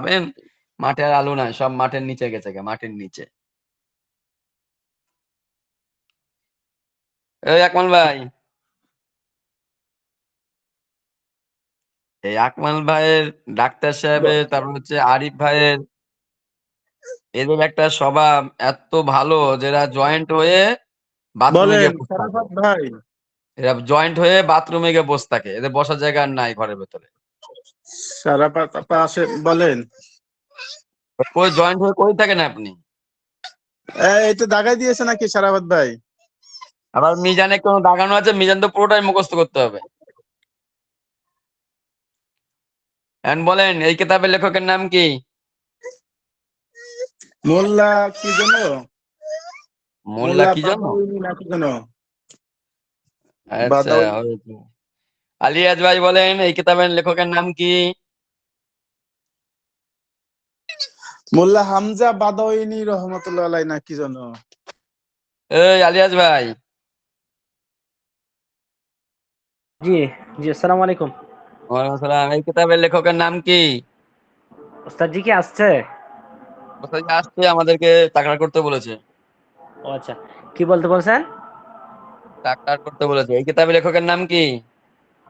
খাবেন? মাঠের আলু না, সব মাঠের নিচে গেছে গে, মাটির নিচে। এই আকমাল ভাই, এই আকমাল ভাইয়ের, ডাক্তার সাহেবের, তারপর হচ্ছে আরিফ ভাইয়ের, এদের একটা স্বভাব এত ভালো, যেটা জয়েন্ট হয়ে বাথরুমে বলেন গিয়ে বসে থাকে। সারাফাত ভাই। এরা জয়েন্ট হয়ে বাথরুমে গিয়ে বসে থাকে, এদের বসার জায়গা আর নাই ঘরের ভেতরে। সারাফাত আপা আসে, বলেন। কই জয়েন্ট হয়ে কই থাকেন আপনি? এই তো দাগাই দিয়েছে নাকি সারাফাত ভাই? আবার মিজানে কোনো দাগানো আছে? মিজান তো পুরোটাই মুখস্থ করতে হবে। এখন বলেন, এই কিতাবের লেখকের নাম কি? মোল্লা কি জানো? মোল্লা মোল্লা কি জানো? বাদাউনি না কি জানো? আচ্ছা, বাদাউনি। হয়েছে। আলিয়াজ ভাই বলেন, এই কিতাবের লেখকের নাম কি? মোল্লা হামজা বাদাউনি রহমতুল্লাহ আলাই না কি জানো? এই আলিয়াজ ভাই, জি জি, আসসালামু আলাইকুম। ওয়ালাইকুম আসসালাম, এই কিতাবের লেখকের নাম কি? ওস্তাদ জি কি আসছে? কোথায় যে আসছে, আমাদেরকে তাকরার করতে বলেছে। ও আচ্ছা, কি বলতে বলছেন? তাকরার করতে বলেছে। এই কিতাবের লেখকের নাম কি?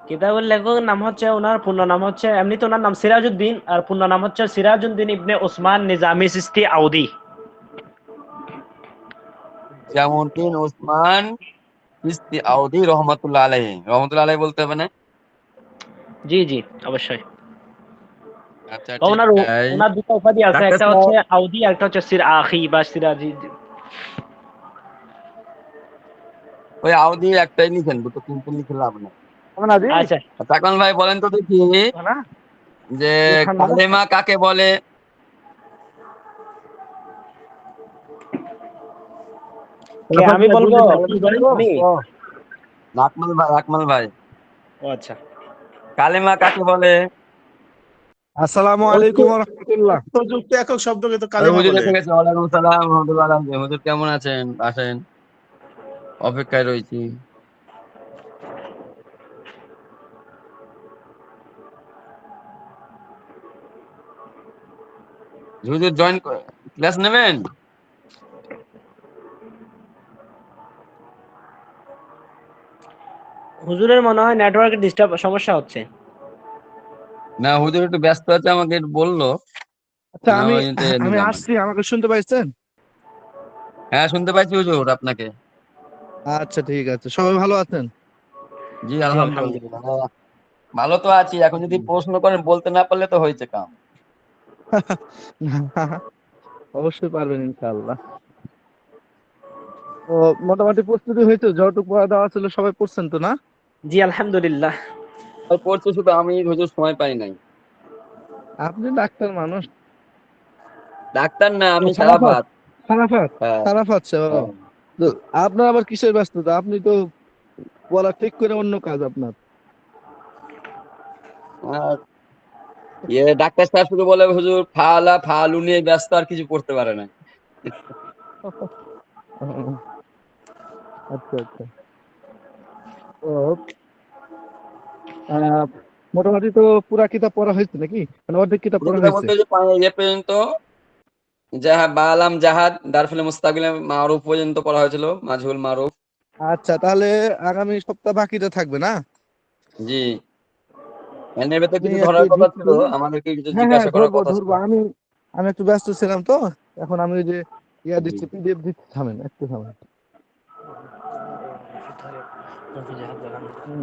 কিতাবের লেখকের নাম হচ্ছে, ওনার পূর্ণ নাম হচ্ছে, এমনি তো ওনার নাম সিরাজউদ্দিন, আর পূর্ণ নাম হচ্ছে সিরাজউদ্দিন ইবনে ওসমান নিজামি চিশতি আউদি। জামউদ্দিন ওসমান চিশতি আউদি রহমাতুল্লাহ আলাইহি। রহমাতুল্লাহ আলাইহি বলতে হবে না? জি জি, অবশ্যই। আচ্ছা, ঠিক ওনার আছে। ওনার দুটো উপাধি আছে, ডাক্তার একটা হচ্ছে সাহেব, আউদি, একটা হচ্ছে সির আখি বা সিরাজি। ওই আউদি একটাই লিখেন, দুটো তিনটে লিখে লাভ নেই। আচ্ছা, তাকওয়ান ভাই বলেন তো দেখি, যে কালেমা কাকে বলে? কে আমি বলবো? আমি? আকমাল ভাই, আকমাল ভাই, ও আচ্ছা। কালেমা কাকে বলে? আসসালামু আলাইকুম ওয়া রাহমাতুল্লাহ। প্রযুক্তি একক শব্দকে তো ওই কালিমা হুজুর বলে। এসে গেছে, ওয়ালাইকুম সালাম রহমতুল্লাহ আলাইহি। হুজুর কেমন আছেন? আসেন, অপেক্ষায় রয়েছি। হুজুর জয়েন, ক্লাস নেবেন? হুজুরের মনে হয় নেটওয়ার্কের ডিস্টার্ব সমস্যা হচ্ছে। না, হুজুর একটু ব্যস্ত আছে, আমাকে একটু বললো। আচ্ছা, না, আমি ওই যে আমি নিলাম আর আসছি, কি। আমাকে শুনতে পাইছেন? হ্যাঁ, শুনতে পাইছি হুজুর আপনাকে। আচ্ছা, ঠিক আছে। সবাই ভালো আছেন? জি জি আলহামদুলিল্লাহ। আলহামদুলিল্লাহ, ভালো তো আছি। এখন যদি প্রশ্ন করেন, বলতে না পারলে তো হয়েছে কাম। অবশ্যই পারবেন ইনশাআল্লাহ। তো মোটামুটি প্রস্তুতি হয়েছে, যতটুকু পড়া দেওয়া ছিল সবাই পড়ছেন তো না? জি আলহামদুলিল্লাহ। আর পড়ছে শুধু আমি, হুজুর সময় পাই নাই। আপনি ডাক্তার মানুষ। ডাক্তার না, ও আমি সারাফাত, সারাফাত। সারাফাত, হ্যাঁ, সারাফাত হ্যাঁ। তো আপনার আবার কিসের ব্যস্ততা? আপনি তো পড়া ঠিক করে অন্য কাজ আপনার। আর ডাক্তার সাহেব শুধু বলে হুজুর ফালা ফালু নিয়ে ব্যস্ত, আর কিছু করতে পারে না। আচ্ছা আচ্ছা। তো আহ, মোটামুটি তো পুরা কিতাব পড়া হয়েছে নাকি, মানে অর্ধেক কিতাব পুরো পড়া কথা হয়েছে? বলতে যে ইয়ে পর্যন্ত, যাহা বালাম জাহাদ দারফুল মুস্তাকিল মারুফ পর্যন্ত পড়া হয়েছিল, মাজহুল মারুফ। আচ্ছা, তাহলে আগামী সপ্তাহ বাকিটা থাকবে না? জি, এর ভেতর আমি কিছু একটু ধরার কথা ছিল, দিচ্ছি। আমাদেরকে কিছু হ্যাঁ হ্যাঁ, জিজ্ঞাসা করার ধরবো কথা ছিল। ধরবো। আমি আমি একটু ব্যস্ত ছিলাম তো। এখন আমি ওই যে জি। দিচ্ছি, পিডিএফ দিচ্ছি, থামেন একটু থামেন। হুম,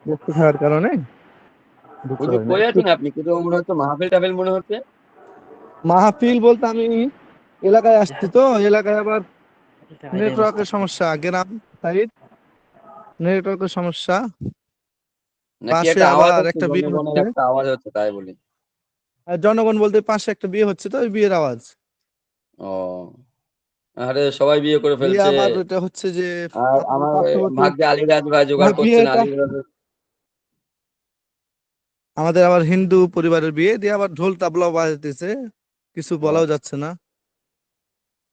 ব্যস্ত থাকার কারণে ঢুকতে হুজুর পারি না কই একটু। আছেন আপনি? কিন্তু মনে হচ্ছে মাহফিল টাফিল মনে হচ্ছে। মাহফিল বলতে আমি এলাকায় আসছি তো, এলাকায় আবার নেটওয়ার্কের সমস্যা, গ্রাম সাইড, নেটওয়ার্কের সমস্যা। নাকি পাশে একটা আওয়াজ আবার হচ্ছে, একটা বিয়ে জনগণের হচ্ছে। একটা আওয়াজ হচ্ছে, তাই বলি। আর জনগণ বলতে পাশে একটা বিয়ে হচ্ছে, তো ওই বিয়ের আওয়াজ। ও, আরে সবাই বিয়ে করে বিয়ে ফেলছে। আবার ওইটা হচ্ছে যে আর আমাদের আমার পার্শ্ববর্তী ভাগ্যে আলিরাজ ভাই জোগাড় করছে না, বিয়েটা আলিরাজ। আমাদের আবার হিন্দু পরিবারের বিয়ে দিয়ে আবার ঢোল তাবলা বাজাতেছে, কিছু বলাও ও, যাচ্ছে না।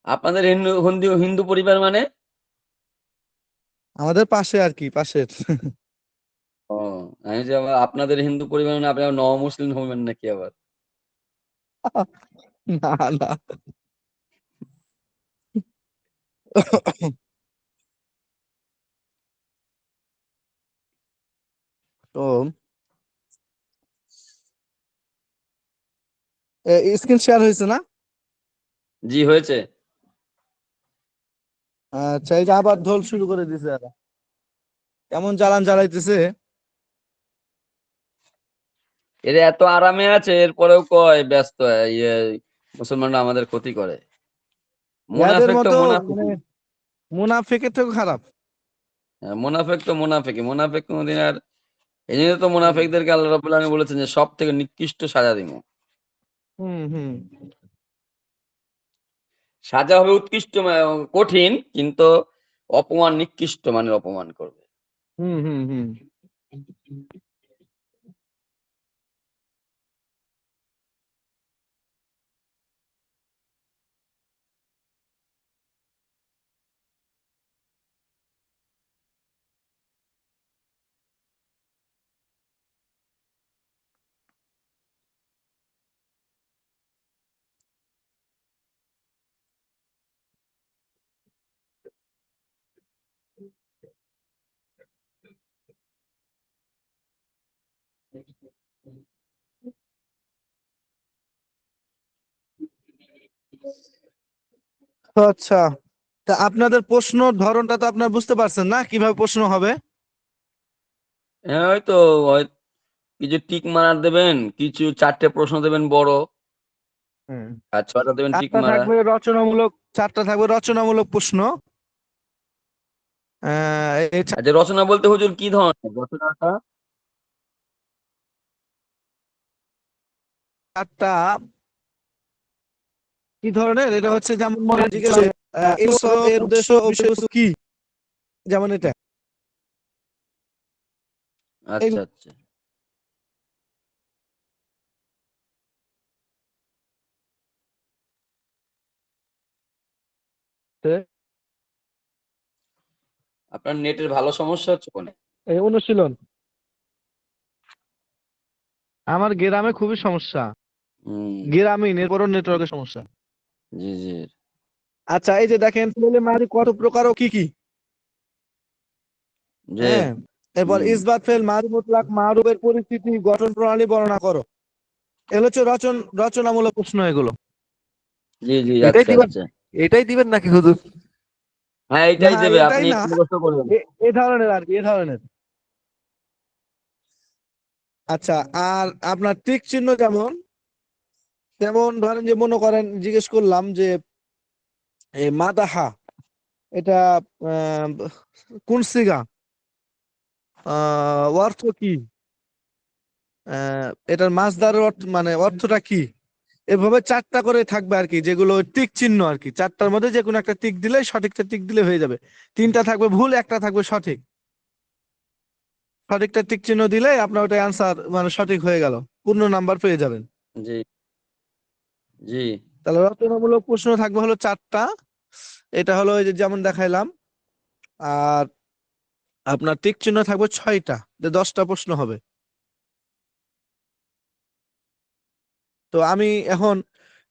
আপনাদের হিন্দু হিন্দু হিন্দু পরিবার মানে? আমাদের পাশে আর কি, পাশের। ও, আমি যে আবার আপনাদের হিন্দু পরিবার মানে আপনি আবার মুসলিম হবেন নাকি আবার? না না। তো স্ক্রিন শেয়ার হয়েছে না? জি হয়েছে। আচ্ছা, এই যে আবার ঢোল শুরু করে দিছে এরা, কেমন জ্বালান জ্বালাইতেছে। এরা এত আরামে আছে এরপরেও কয় ব্যস্ত, ইয়ে মুসলমানরা আমাদের ক্ষতি করে। এদের মুনাফেক তো মতো মানে মুনাফিকই। মুনাফিকের থেকেও খারাপ। মুনাফেক তো মুনাফিকই, মুনাফেক কোনোদিন আর, এই জন্য তো মুনাফেকদেরকে আল্লাহ রাব্বুল আলামিন বলেছেন যে সব থেকে নিকৃষ্ট সাজা দিব। হুম হুম সাজা হবে উৎকৃষ্ট কঠিন, কিন্তু অপমান নিকৃষ্ট মানের অপমান করবে। হুম হুম হুম। তো আচ্ছা, তা আপনাদের প্রশ্ন ধরনটা তো আপনার বুঝতে পারছেন না কিভাবে প্রশ্ন হবে? হ্যাঁ হয়তো কিছু টিক মারার দেবেন, কিছু 4টে প্রশ্ন দেবেন বড়, হুম। আর 6টা দেবেন টিক চারটা মারা। থাকবে রচনামূলক, চারটা থাকবে রচনামূলক প্রশ্ন। এই আচ্ছা, রচনা বলতে হুজুর কি ধরনের রচনাটা? চারটা কি ধরনের, এটা হচ্ছে যেমন মনে জিজ্ঞেস এর উদ্দেশ্য ও বিষয়বস্তু কি, যেমন এটা। আচ্ছা আচ্ছা। আপনার নেটের ভালো সমস্যা হচ্ছে কোনে? এই অনুশীলন, আমার গ্রামে খুবই সমস্যা, হুম। গ্রামীণ এরপরও নেটওয়ার্কের সমস্যা। জি জি। আচ্ছা, এই যে দেখেন ফেলে মারি কত প্রকার ও কি কি। যে হ্যাঁ, এরপর হুম। ইসবাত ফেল মারি মুতলাক মারুফের পরিস্থিতি গঠন প্রণালী বর্ণনা করো। এগুলো হচ্ছে রচনামূলক প্রশ্ন এগুলো। জি জি। এটাই আচ্ছা দিবেন, আচ্ছা। এটাই দিবেন নাকি হুজুর? হ্যাঁ না এইটাই দেবে, এটাই আপনি না, মুখস্থ করবেন। এ ধরনের আর কি, এ ধরনের। আচ্ছা, আর আপনার টিক চিহ্ন যেমন, যেমন ধরেন যে মনে করেন জিজ্ঞেস করলাম যে এই মাদাহা এটা আহ, কোন সিগা, অর্থ কি, এটার মাসদারের অর্থ মানে অর্থটা কি। এভাবে চারটা করে থাকবে আর কি, যেগুলো টিক চিহ্ন আর কি, চারটার মধ্যে যে কোনো একটা টিক দিলে, সঠিকটা টিক দিলে হয়ে যাবে। তিনটা থাকবে ভুল, একটা থাকবে সঠিক। সঠিকটা টিক চিহ্ন দিলে আপনার ওটা অ্যান্সার মানে সঠিক হয়ে গেল, পূর্ণ নাম্বার পেয়ে যাবেন। জি জি। তাহলে রচনামূলক প্রশ্ন থাকবে হলো চারটা, এটা হলো ওই যে যেমন দেখাইলাম। আর আপনার টিক চিহ্ন থাকবে 6টা, যে 10টা প্রশ্ন হবে। তো আমি এখন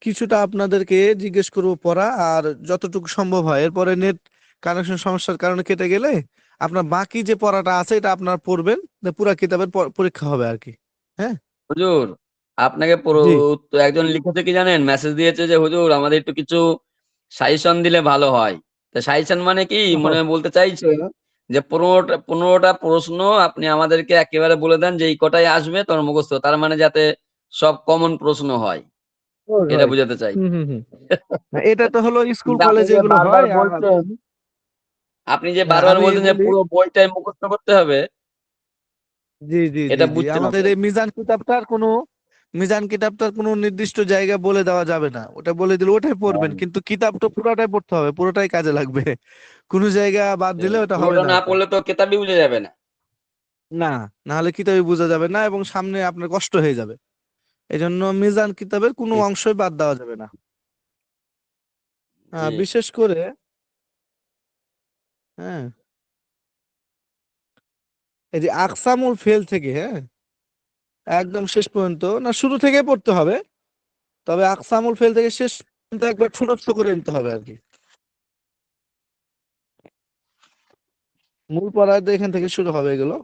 কিছুটা আপনাদেরকে জিজ্ঞেস করব পড়া, আর যতটুকু সম্ভব হয় এরপরে নেট কানেকশন সমস্যার কারণে কেটে গেলে আপনার বাকি যে পড়াটা আছে এটা আপনার পড়বেন, পুরা কিতাবের পরীক্ষা হবে আর কি। হ্যাঁ। হুজুর, আপনাকে জি। একজন লিখেছে কি জানেন, মেসেজ দিয়েছে যে হুজুর আমাদের একটু কিছু সাজেশন দিলে ভালো হয়। তো সাজেশন মানে কি ওহো, মনে বলতে চাইছে যে 15টা প্রশ্ন আপনি আমাদেরকে একেবারে বলে দেন যে এই কটাই আসবে তোমার মুখস্থ, তার মানে যাতে সব কমন প্রশ্ন হয়, এটা রাইট। বুঝাতে চাই। হুম হুম হুম। এটা তো হলো স্কুল কিন্তু আপনি কলেজে যে এগুলো বারবার হয়। আর বলছেন, আপনি যে হ্যাঁ, বারবার আমি বলছেন যে বলি, পুরো বইটাই মুখস্থ করতে হবে, জি জি জি এটা জি, বুঝছেন আমাদের আপনি। এই মিজান কিতাবটার কোনো নির্দিষ্ট জায়গা বলে দেওয়া যাবে না, ওটা বলে দিলে ওটাই হ্যাঁ, পড়বেন, কিন্তু কিতাবটা পুরোটাই পড়তে হবে, পুরোটাই কাজে লাগবে। কোনো জায়গা বাদ দিলে ওটা হবে পুরোটা না না আর কি। পড়লে তো কেতাবই বুঝে যাবে না। না, না হলে কিতাবই বোঝা যাবে না এবং সামনে আপনার কষ্ট হয়ে যাবে। এই জন্য মিজান কিতাবের কোনো ঠিক। অংশই বাদ দেওয়া যাবে না। জি বিশেষ করে, হ্যাঁ, এই যে আকসামুল ফেল থেকে, হ্যাঁ, একদম শেষ পর্যন্ত না, শুরু থেকে পড়তে হবে। তবে আকসামুল ফেল থেকে শেষ পর্যন্ত একবার ছোট করে নিতে হবে আর কি। মূল পড়া তো এখান থেকে শুরু হবে এগুলো।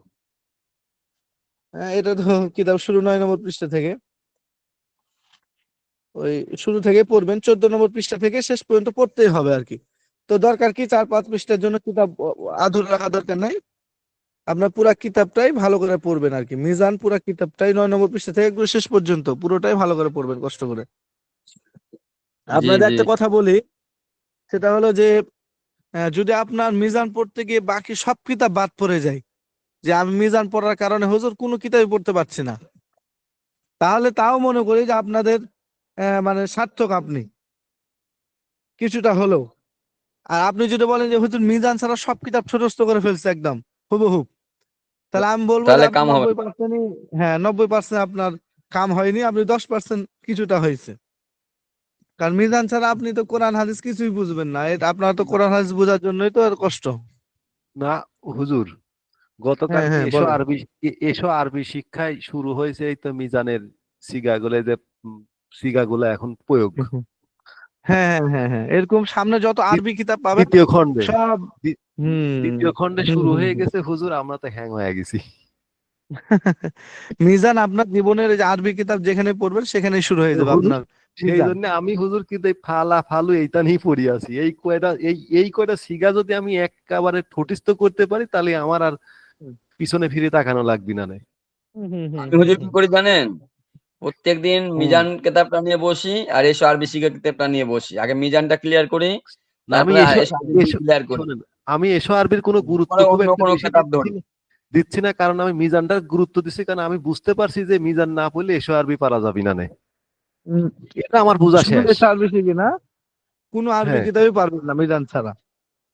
এটা তো কিতাব শুরু 9 নম্বর পৃষ্ঠা থেকে, ওই শুরু থেকে পড়বেন 14 নম্বর পৃষ্ঠা থেকে শেষ পর্যন্ত পড়তেই হবে আর কি। তো দরকার কি 4-5 পৃষ্ঠার জন্য কিতাব আধুরা রাখা দরকার নাই, আপনার পুরা কিতাবটাই ভালো করে পড়বেন আর কি। মিজান পুরা কিতাবটাই 9 নম্বর পৃষ্ঠা থেকে একদম শেষ পর্যন্ত পুরোটাই ভালো করে পড়বেন কষ্ট করে। জি আপনাদের জি একটা কথা বলি, সেটা হলো যে যদি আপনার মিজান পড়তে গিয়ে বাকি সব কিতাব বাদ পড়ে যায়, যে আমি মিজান পড়ার কারণে হুজুর কোনো কিতাবই পড়তে পারছি না, তাহলে তাও মনে করি যে আপনাদের মানে সার্থক আপনি কিছুটা হলেও। আর আপনি যদি বলেন যে হুজুর মিজান ছাড়া সব কিতাব ছোটস্থ করে ফেলছে একদম হুবহু, তাহলে আমি বলবো যে তাহলে আপনি কাম হবে না। 90%, হ্যাঁ 90% আপনার কাম হয়নি, আপনি 10% কিছুটা হয়েছে। কারণ মিজান ছাড়া আপনি তো কোরআন হাদিস কিছুই বুঝবেন না, এটা আপনার তো কোরআন হাদিস বোঝার জন্যই তো আর কষ্ট। না হুজুর, হ্যাঁ গতকালকে হ্যাঁ বলেন। এসো আরবি শিক্ষায় শুরু হয়েছে এই তো মিজানের সিগাগুলো, এই যে সিগাগুলো এখন প্রয়োগ হ্যাঁ হ্যাঁ হ্যাঁ হ্যাঁ, এরকম সামনে যত আরবি কিতাব পাবেন দ্বিতীয় খণ্ডে সব। দ্বি- হুম দ্বিতীয় খণ্ডে হুম শুরু হুম হয়ে হুম। গেছে হুজুর, আমরা তো হ্যাং হয়ে গেছি। মিজান আপনার জীবনের এই যে আরবি কিতাব যেখানে পড়বেন সেখানেই শুরু হয়ে যাবে হুজুর আপনার সেই মিজান। জন্য আমি হুজুর কিন্তু এই ফালা ফালু এইটা নিয়ে পড়ি আছি। এই কয়টা সিগা যদি আমি একেবারে ঠোঁটিস্থ করতে পারি, তাহলে আমার আর পিছনে ফিরে তাকানো লাগবে না। হুম হুম হুম আমি হুম হুজুর কি হুম। করি জানেন? প্রত্যেকদিন হুম। মিজান কিতাবটা নিয়ে বসি আর এসো আরবি শিখা কিতাবটা নিয়ে বসি। আগে মিজানটা ক্লিয়ার করি, না, আমি তারপরে এসো এসো আরবি এসো ক্লিয়ার করি। শোনেন, আমি এসো আরবির কোনো গুরুত্ব পরে খুব অন্য একটা কোনো বেশি কিতাব ধরি। দিচ্ছি না, কারণ আমি মিজানটার গুরুত্ব দিচ্ছি, কারণ আমি বুঝতে পারছি যে মিজান না পড়লে এসো আরবি পারা যাবে না। উম, এটা আমার বোঝা শুধু শেষ। এসে আরবি শিখি না, কোনো আরবি হ্যাঁ, কিতাবই পারবেন না মিজান ছাড়া।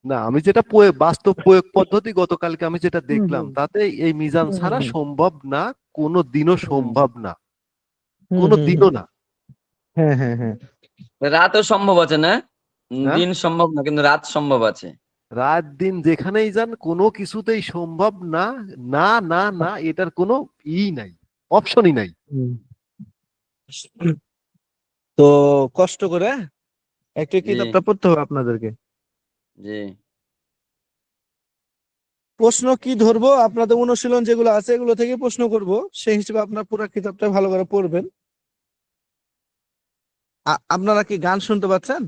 না আমি যেটা বাস্তব প্রয়োগ পদ্ধতি গতকালকে আমি যেটা হুম দেখলাম, হুম তাতে এই মিজান হুম ছাড়া হুম সম্ভব না, কোনো দিনও হুম সম্ভব না, হুম কোনো হুম হুম। দিনও না। হ্যাঁ হ্যাঁ হ্যাঁ রাতও সম্ভব আছে না? হ্যাঁ, দিন সম্ভব না কিন্তু রাত সম্ভব আছে। রাত দিন যেখানেই যান কোনো কিছুতেই সম্ভব না। না না না, এটার কোনো নাই, অপশনই নাই। হুম। তো কষ্ট করে একটু জি কিতাবটা পড়তে হবে আপনাদেরকে। জি প্রশ্ন কি ধরবো, আপনাদের অনুশীলন যেগুলো আছে এগুলো থেকে প্রশ্ন করব, সেই হিসেবে আপনার পুরো কিতাবটা ভালো করে পড়বেন। আপনারা কি গান শুনতে পাচ্ছেন?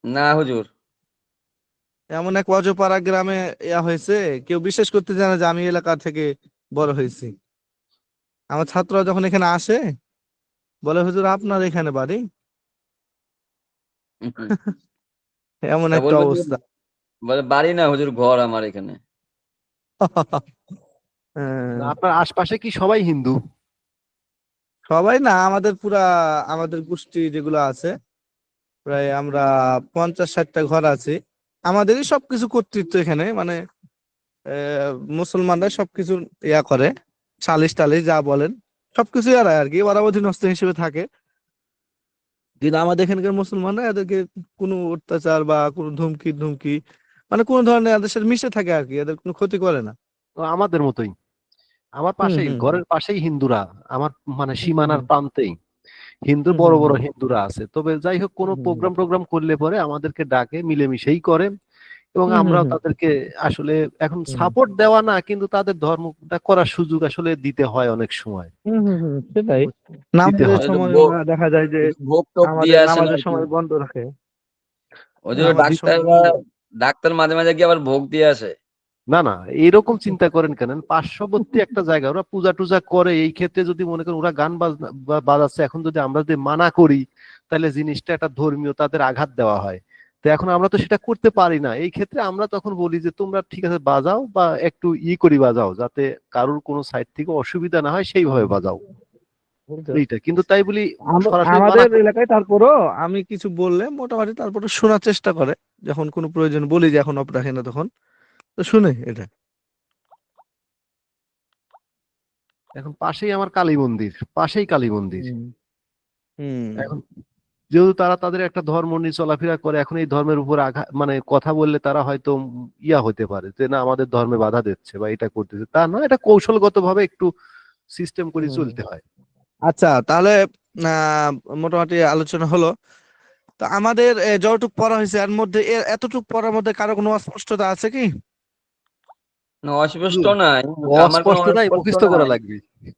না হুজুর। এমন এক অজপাড়া গ্রামে হয়েছে, কেউ বিশ্বাস করতে চায় না যে আমি এলাকা থেকে বড় হয়েছি। আমার ছাত্ররা যখন এখানে আসে বলে হুজুর আপনার এখানে বাড়ি, হুম। এমন তা একটা বলবে যে অবস্থা। বলে বাড়ি না হুজুর, ঘর আমার এখানে। না, হ্যাঁ, আপনার আশপাশে কি সবাই হিন্দু? সবাই না, আমাদের পুরা আমাদের গোষ্ঠী যেগুলো আছে প্রায় আমরা 50-60টা ঘর আছি। আমাদেরই সবকিছু কর্তৃত্ব এখানে, মানে মুসলমানরা সবকিছু করে, সালিশ টালিশ যা বলেন সবকিছু এরা আর কি, ওরা অধীনস্থ হিসেবে থাকে। কিন্তু আমাদের এখানকার মুসলমানরা এদেরকে কোনো অত্যাচার বা কোনো ধুমকি ধুমকি মানে কোনো ধরনের এদের সাথে মিশে থাকে আর কি, এদের কোনো ক্ষতি করে না। তো আমাদের মতোই, আমার হুম পাশেই হুম ঘরের পাশেই হিন্দুরা, আমার মানে হুম হুম সীমানার প্রান্তেই হিন্দু, হুম বড় হুম বড় হুম হিন্দুরা আছে। তবে যাই হোক, কোনো হুম প্রোগ্রাম করলে পরে আমাদেরকে ডাকে, মিলেমিশেই করে, এবং হুম হুম আমরাও হুম তাদেরকে আসলে এখন হুম সাপোর্ট দেওয়া না, কিন্তু তাদের ধর্মটা করার সুযোগ আসলে দিতে হয় অনেক সময়। হুম হুম হুম, সেটাই। দিতে নামাজের হয়। হয়তো সময় ওরা দেখা যায় যে ভোগ টোক দিয়ে আমাদের আসেন আর নামাজের কি। সময় বন্ধ রাখে, হুজুর নামাজের সময় ডাক্তাররা, বন্ধ। ডাক্তার মাঝে মাঝে গিয়ে আবার ভোগ দিয়ে আসে। না না, এরকম চিন্তা করেন কেন? পার্শ্ববর্তী একটা জায়গা, ওরা পূজা টুজা করে, এই ক্ষেত্রে যদি মনে করেন ওরা গান বাজনা বাজাচ্ছে, এখন যদি আমরা যদি মানা করি, তাহলে জিনিসটা একটা ধর্মীয় তাদের আঘাত দেওয়া হয়। তো এখন আমরা তো সেটা করতে পারি না, এই ক্ষেত্রে আমরা তখন বলি যে তোমরা ঠিক আছে বাজাও, বা একটু করি বাজাও, যাতে কারোর কোনো সাইড থেকে অসুবিধা না হয় সেইভাবে বাজাও। এইটা কিন্তু তাই বলি সরাসরি মানা আমাদের এলাকায় তারপরও আমি কিছু বললে মোটামুটি তারপরে শোনার চেষ্টা করে, যখন কোনো প্রয়োজন বলি যে এখন অপ রাখে না তখন তো শুনে এটা। এখন পাশেই আমার কালী মন্দির, পাশেই কালী মন্দির। হুম হুম এখন যেহেতু তারা তাদের একটা ধর্ম নিয়ে চলাফেরা করে, এখন এই ধর্মের উপর আঘাত মানে কথা বললে তারা হয়তো হতে পারে যে না আমাদের ধর্মে বাধা দিচ্ছে বা এটা করতেছে, তা নয়, এটা কৌশলগত ভাবে একটু সিস্টেম করে হুম। চলতে হয়। আচ্ছা তাহলে আহ মোটামুটি আলোচনা হলো। তো আমাদের যতটুকু পড়া হয়েছে এর মধ্যে এতটুকু পড়ার মধ্যে কারো কোনো অস্পষ্টতা আছে কি? না, অস্পষ্ট হুজুর, নাই, আমার কোনো অস্পষ্ট নাই, অস্পষ্ট মুখস্থ করা নাই, লাগবে। হুম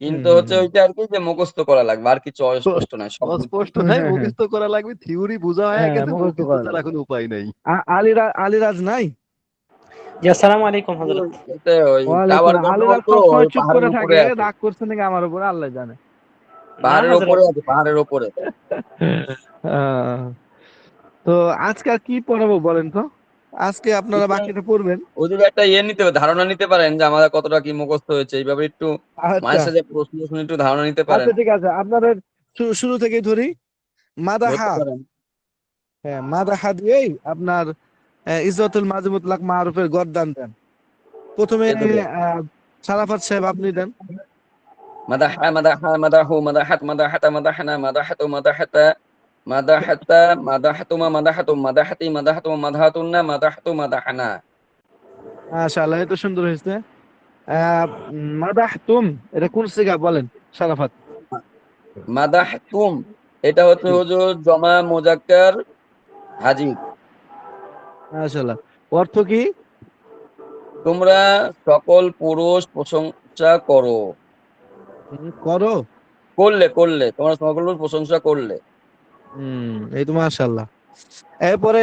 কিন্তু হুম হচ্ছে হুম ওইটা আর কি যে মুখস্থ করা লাগবে, আর কিছু অস্পষ্ট নাই, সব অস্পষ্ট হ্যাঁ নাই, হ্যাঁ হ্যাঁ মুখস্থ করা লাগবে। থিওরি বোঝা হয়ে হ্যাঁ, গেছে, মুখস্থ মুখস্থ করা ছাড়া লাগবে। কোনো উপায় নাই। আলিরাজ নাই? জি, আসসালামু আলাইকুম হযরত। এটা ওই ওয়ালাইকুম টাওয়ার আসসালাম। গন্ডগোল আলিরাজ তো, ওই সবসময় চুপ পাহাড়ের করে উপরে থাকে, আছে, রাগ করছে নাকি আমার উপরে আল্লাহ জানে। না পাহাড়ের উপরে হযরত। আছে, পাহাড়ের উপরে। আহ, তো আজকে আর কি পড়াবো বলেন তো? আজকে আপনারা বাকিটা পড়বেন। ওদের একটা নিতে হবে, ধারণা নিতে পারেন যে আমাদের কতটা কি মুখস্থ হয়েছে, এইভাবে একটু আচ্ছা মায়ের সাথে প্রশ্ন শুনে একটু ধারণা নিতে পারেন, আচ্ছা ঠিক আছে, আপনাদের শুরু থেকেই ধরি। ধরতে মাদাহা, পারেন। হ্যাঁ মাদাহা দিয়েই আপনার ইজ্জতুল মাজি মুতলাক মারুফের গর্দান দেন। প্রথমে এই তো দেখ, আহ সারাফাত সাহেব আপনি দেন। মাদাহা মাদাহা মাদাহু মাদাহাত মাদাহাতা মাদাহানা মাদাহাতু মাদাহাতা মাদাহাতা মাদাহাতুমা মাদাহাতুম মাদাহাতি মাদাহাতুমা মাদাহাতুন্না মাদাহাতু মাদাহানা। মাশাআল্লাহ, এটা সুন্দর হয়েছে। মাদাহতুম, এটা কোন সিগা বলেন সারাফাত? মাদাহাতুম, এটা হচ্ছে হুজুর জমা মুজাক্কার হাজির। মাশাআল্লাহ, অর্থ কি? তোমরা সকল পুরুষ প্রশংসা করো, করো। করলে করলে তোমরা সকল পুরুষ প্রশংসা করলে। এই তো মাশাআল্লাহ। এরপরে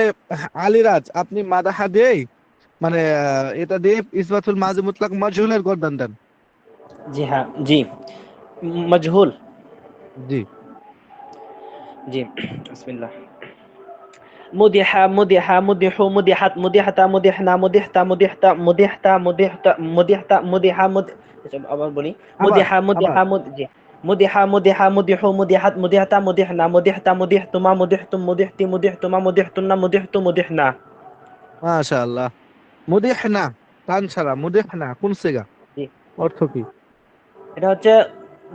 আলিরাজ, আপনি মাদাহা দিয়েই মানে এটা দিয়ে ইসবাতুল মাজি মুতলাক মাজহুলের গর্দান দেন। জি হ্যাঁ, জি। মজহুল। জি। জি, বিসমিল্লাহ। مدح مدح مدح مدحت مدحت مدحنا مدحت مدحت مدحت مدحت مدحت مدح مد আবার বলি। আবার مدح আবার مدح مد জি। مدح مدح مدح مدحت مدحت مدحنا مدحت مدحتما مدحتم مدحت مدحتما مدحتن مدحت مدحنا। মাশাআল্লাহ। মুদিহনা, টান ছাড়া মুদিহনা কোন সিগা? জি, অর্থ কি? এটা হচ্ছে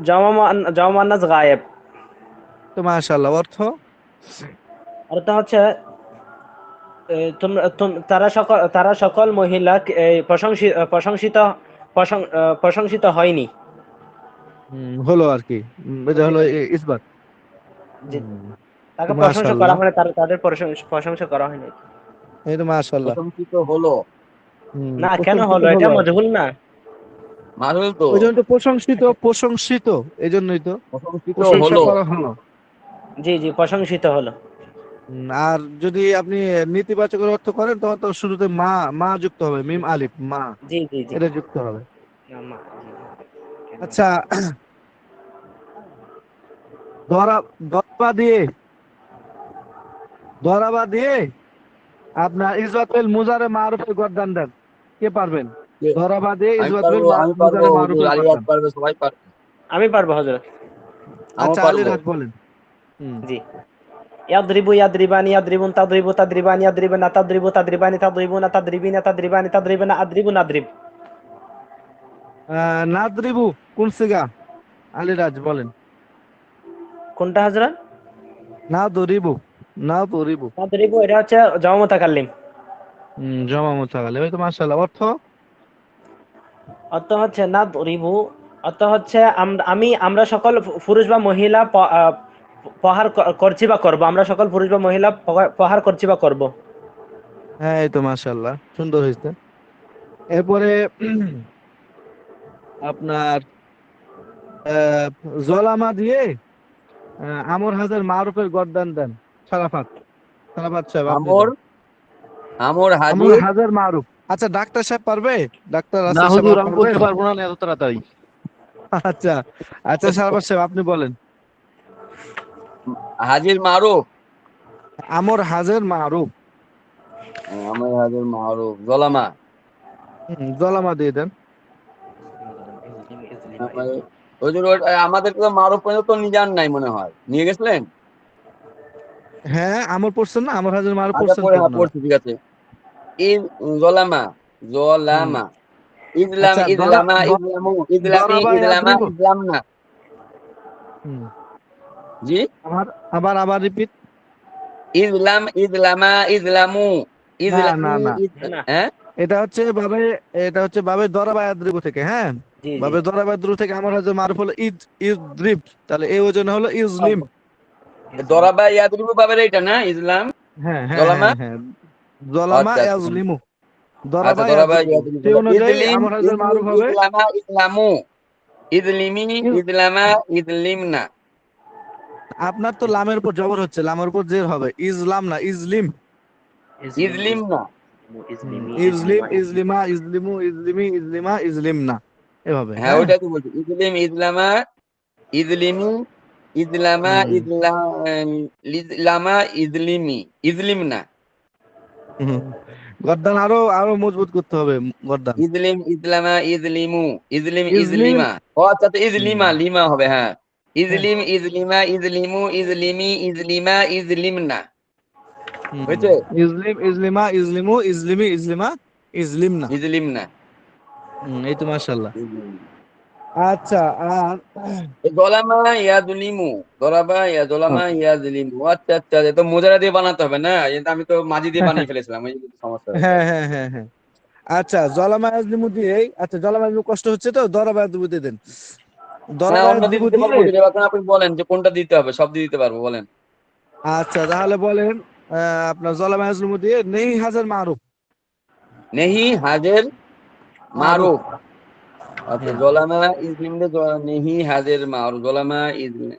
জামা মুয়ান্নাস গায়েব। তো মাশাআল্লাহ, অর্থ? আর এটা হচ্ছে তারা সকল মহিলা প্রশংসিত প্রশংসিত হয়নি। হলো আর কি। এটা হলো ইসবাত। যে হুম, তো তাকে প্রশংসা করা মাশাআল্লাহ, হয়, তাদের প্রশংসা করা হয়নি। এই তো মাশাআল্লাহ। প্রশংসিত হলো, না, কেন প্রশংসিত হলো? এটা হলো আর কি। মজহুল না। মারুল তো ওই জন্য তো প্রশংসিত, প্রশংসিত, এই জন্যই তো প্রশংসিত প্রশংসা হলো। করা হলো। জি জি, প্রশংসিত হলো। আর যদি আপনি নেতিবাচকের অর্থ করেন তখন তো শুরুতে মা, মা যুক্ত হবে, মিম আলিফ মা, জি জি জি। এটা যুক্ত হবে। না, জি, কেন? আচ্ছা, ধরা ধরাবা দিয়ে, ধরাবা দিয়ে আপনার ইজরাতুল মুজারে মারুফের গর্দান দেন। কে পারবেন? ধরাবা দিয়ে আমি ইজরাতুল পারবো, আমি পারবো মুজারে হুজুর, মারুফের আলিয়াত গর্দান। পারবে, সবাই পারবে, আমি পারবো হযরত। আমি আচ্ছা পারবো। আলীরাজ বলেন। হুম জি। ইয়াদরিবু ইয়াদরিবানি ইয়াদরিবুন তাদরিবু তাদরিবানি ইয়াদরিবুনা তাদরিবু তাদরিবানি তাদরিবুনা তাদরিবিনা তাদরিবানি তাদরিবানা আদরিবু নাদরিব। নাদরিবু কোন সিগা? আলীরাজ বলেন। কোনটা হযরত? না দরিবু, না দরিবু। তাদরিবু এটা হচ্ছে জামা মুতাকাল্লিম। জমা মোতাগালে, ওই তো মাশাআল্লাহ। অর্থ? অর্থ হচ্ছে নাদরিবু, অর্থ হচ্ছে আমরা সকল পুরুষ বা মহিলা প্রহার করছি বা করব। আমরা সকল পুরুষ বা মহিলা প্রহার করছি বা করব। হ্যাঁ, এই তো মাশাআল্লাহ, সুন্দর হয়েছে। এরপরে আপনার আহ, জলামা দিয়ে আমর হাজার মারুফের গর্দান দেন। সারাফাত, সারাফাত সাহেব আপনি আমর দেন। আমর আমর হাজির। হাজার মারুফ। আচ্ছা ডাক্তার সাহেব পারবে? ডাক্তার না রাসেল সাহেব হুজুর, আমি পারবে? বলতে পারবো না এত তাড়াতাড়ি। আচ্ছা আচ্ছা, সারাফাত সাহেব আপনি বলেন। হাজির মারুফ, আমর হাজার মারুফ। আমার হাজির মারুফ জলামা। জলামা দিয়ে দেন। হুজুর আমাদের তো মারুফ পর্যন্ত তো নিয়ে যান নাই মনে হয়, নিয়ে গেছিলেন? হ্যাঁ, আমর পড়ছেন না? আমর হাজার মারুফ আচ্ছা পড়ছেন পরে, তো হ্যাঁ আপনারা? পড়ছি, ঠিক আছে। ইদ জলামা, হুম জলামা, ইজলাম আচ্ছা, ইজলামা ইজলামু ইজলামি দরাবা ইজলামা ইয়াদরিবু। ইজলামনা। হুম জি, আবার আবার আবার রিপিট। ইজলাম ইজলামা ইজলামু না না ইজলামি না, না না, হ্যাঁ, এটা হচ্ছে বাবে, এটা হচ্ছে বাবে দরাবা ইয়াদরিবু থেকে, হ্যাঁ। জি জি ভাবে দরাবাদ্রু থেকে আমার হাজার মারুফ হলো ইদ্রিব, তাহলে এই ওজন হলো ইজলিম। দরাবা ইয়াদরিবু পাবেন এইটা না ইসলাম হ্যাঁ হ্যাঁ জলামা। হ্যাঁ হ্যাঁ, জলামা আচ্ছা আচ্ছা ইয়াজলিমু, আচ্ছা দরাবা দরাবা ইয়াদরিবু, ইয়াদরিবু সেই অনুযায়ী ইজলিম আমার হাজার ইজলিম মারুফ হবে ইসলামা ইসলামু ইজলিমি ইজ- ইসলামা ইজলিমনা। আপনার তো লামের উপর জবর হচ্ছে, লামের উপর জের হবে, ইজলাম না ইজলিম। ইজলিমনা ইজলিম, ইজলিমা, ইজলিমু, ইজলিমি, ইজলিমা, ইজলিমনা, এভাবে। হ্যাঁ হ্যাঁ, ওইটা তো বলছি ইজলিম ইসলামা ইজলিমি ইসলামা হুম, ইসলামা ইজলিমি ইজলিমনা। হুম। গর্দান আরো আরো মজবুত করতে হবে, গর্দান। ইজলিম ইসলামা ইজলিমু ইজলিম ইজলিম, ইজলিমা। ও আচ্ছা তো হুম, ইজলিমা লিমা হবে হ্যাঁ। হ্যাঁ, ইজলিম ইজলিমা ইজলিমু ইজলিমি ইজলিমা ইজলিমনা হুম। হয়েছে ইজলিম, ইজলিমা, ইজলিমু, ইজলিমি, ইজলিমা, ইজলিমনা। ইজলিমনা। এই তো মাশাআল্লাহ। আচ্ছা, আর জলামা ইয়াজলিমু দরাবা ইয়া জলামা ইয়াজলিমু। আচ্ছা আচ্ছা এ তো মোজারা দিয়ে বানাতে হবে না, এটা আমি তো মাঝি দিয়ে বানিয়ে ফেলেছিলাম, এই সমস্যা হয়েছে। হ্যাঁ হ্যাঁ হ্যাঁ হ্যাঁ, আচ্ছা জলামা ইয়াজলিমু দিয়ে, আচ্ছা জলামা ইয়াজলিমু কষ্ট হচ্ছে তো দরাবা ইয়াজলিমু দিয়ে দেন, হ্যাঁ দরাবা অন্য দিয়ে ইয়াজলিমু দিতে দিয়ে। পারবো যদি এখন আপনি বলেন যে কোনটা দিতে হবে, সব দিয়ে দিতে পারবো বলেন। আচ্ছা তাহলে বলেন, আপনার জলামা ইয়াজলিমু দিয়ে নেই হাজার মারুফ। নেহি হাজের মারুফ, মারুফ। আচ্ছা হ্যাঁ, জলামা ইজলিম দে নেহি হাজের মারুফ জলামা ইজলিম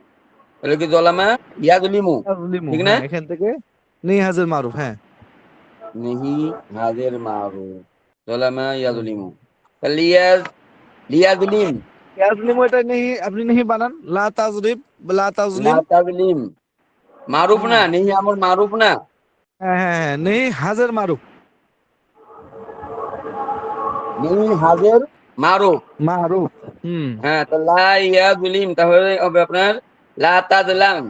তাহলে কি জলামা ইয়াজলিমু ইয়াজলিমু, ঠিক না। হ্যাঁ, এখান থেকে নেই হাজার মারুফ, হ্যাঁ। নেহি হাজের মারুফ জলামা হুম। ইয়াজলিমু তাহলে লিয়াজলিম ইয়াজলিমু এটা নেই, আপনি নেই বানান, লা তাজরিব, লা লা তাজলিম। তাজলিম মারুফ হুম, না নেহি আমার মারুফ না। হ্যাঁ হ্যাঁ হ্যাঁ, নেই হাজার মারুফ, নেহি হাজের মারুফ। মারুফ, হুম। হ্যাঁ তো লা ইয়াজলিম তাহলে হবে আপনার লা তাজলাম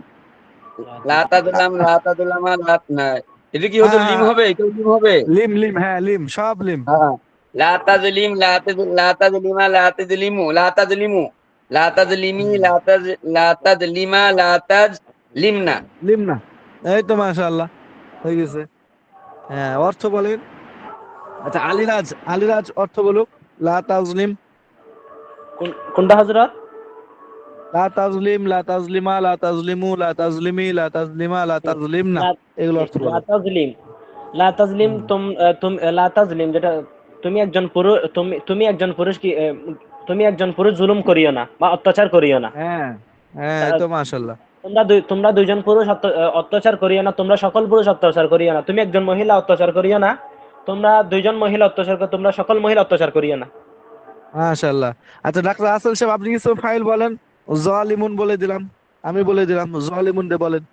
লা তাজলাম লা তাজলামা লা না। এটা কি হতো হ্যাঁ লিম হ্যাঁ, হবে এটাও লিম হবে। লিম লিম, হ্যাঁ লিম, সব লিম। হ্যাঁ লা তাজলিম লা তাজলিমা লা তাজলিমু লা তাজলিমু লা তাজলিমি হুম, লা তাজলিমা লা তাজলিমনা। লিম না, এই তো মাশাআল্লাহ হয়ে গেছে। হ্যাঁ, অর্থ বলেন। আচ্ছা আলিরাজ, আলিরাজ অর্থ বলুক, লা তাজলিম, কোনটা হযরত? লা তাজলিম, লা তাজলিমা, লা তাজলিমু, লা তাজলিমি, লা তাজলিমা, লা তাজলিমনা, লা এগুলো অর্থ লা বলেন। তাজলিম, লা তাজলিম, হুম, তুমি লা তাজলিম যেটা, তুমি একজন পুরুষ, তুমি একজন পুরুষ কি তুমি একজন পুরুষ জুলুম করিও না বা অত্যাচার করিও না। হ্যাঁ হ্যাঁ, এই তা- তো মাশাআল্লাহ। তোমরা দুইজন পুরুষ অত্যাচার করিও না, তোমরা সকল পুরুষ অত্যাচার করিও না, তুমি একজন মহিলা অত্যাচার করিও না, তোমরা দুইজন মহিলা অত্যাচার করো, তোমরা সকল মহিলা অত্যাচার করিও না। মাশাআল্লাহ। আচ্ছা ডাক্তার আসল সাহেব, আপনি কিছু ফাইল বলেন। জালিমুন বলে দিলাম, আমি বলে দিলাম, জালিমুন দে বলেন।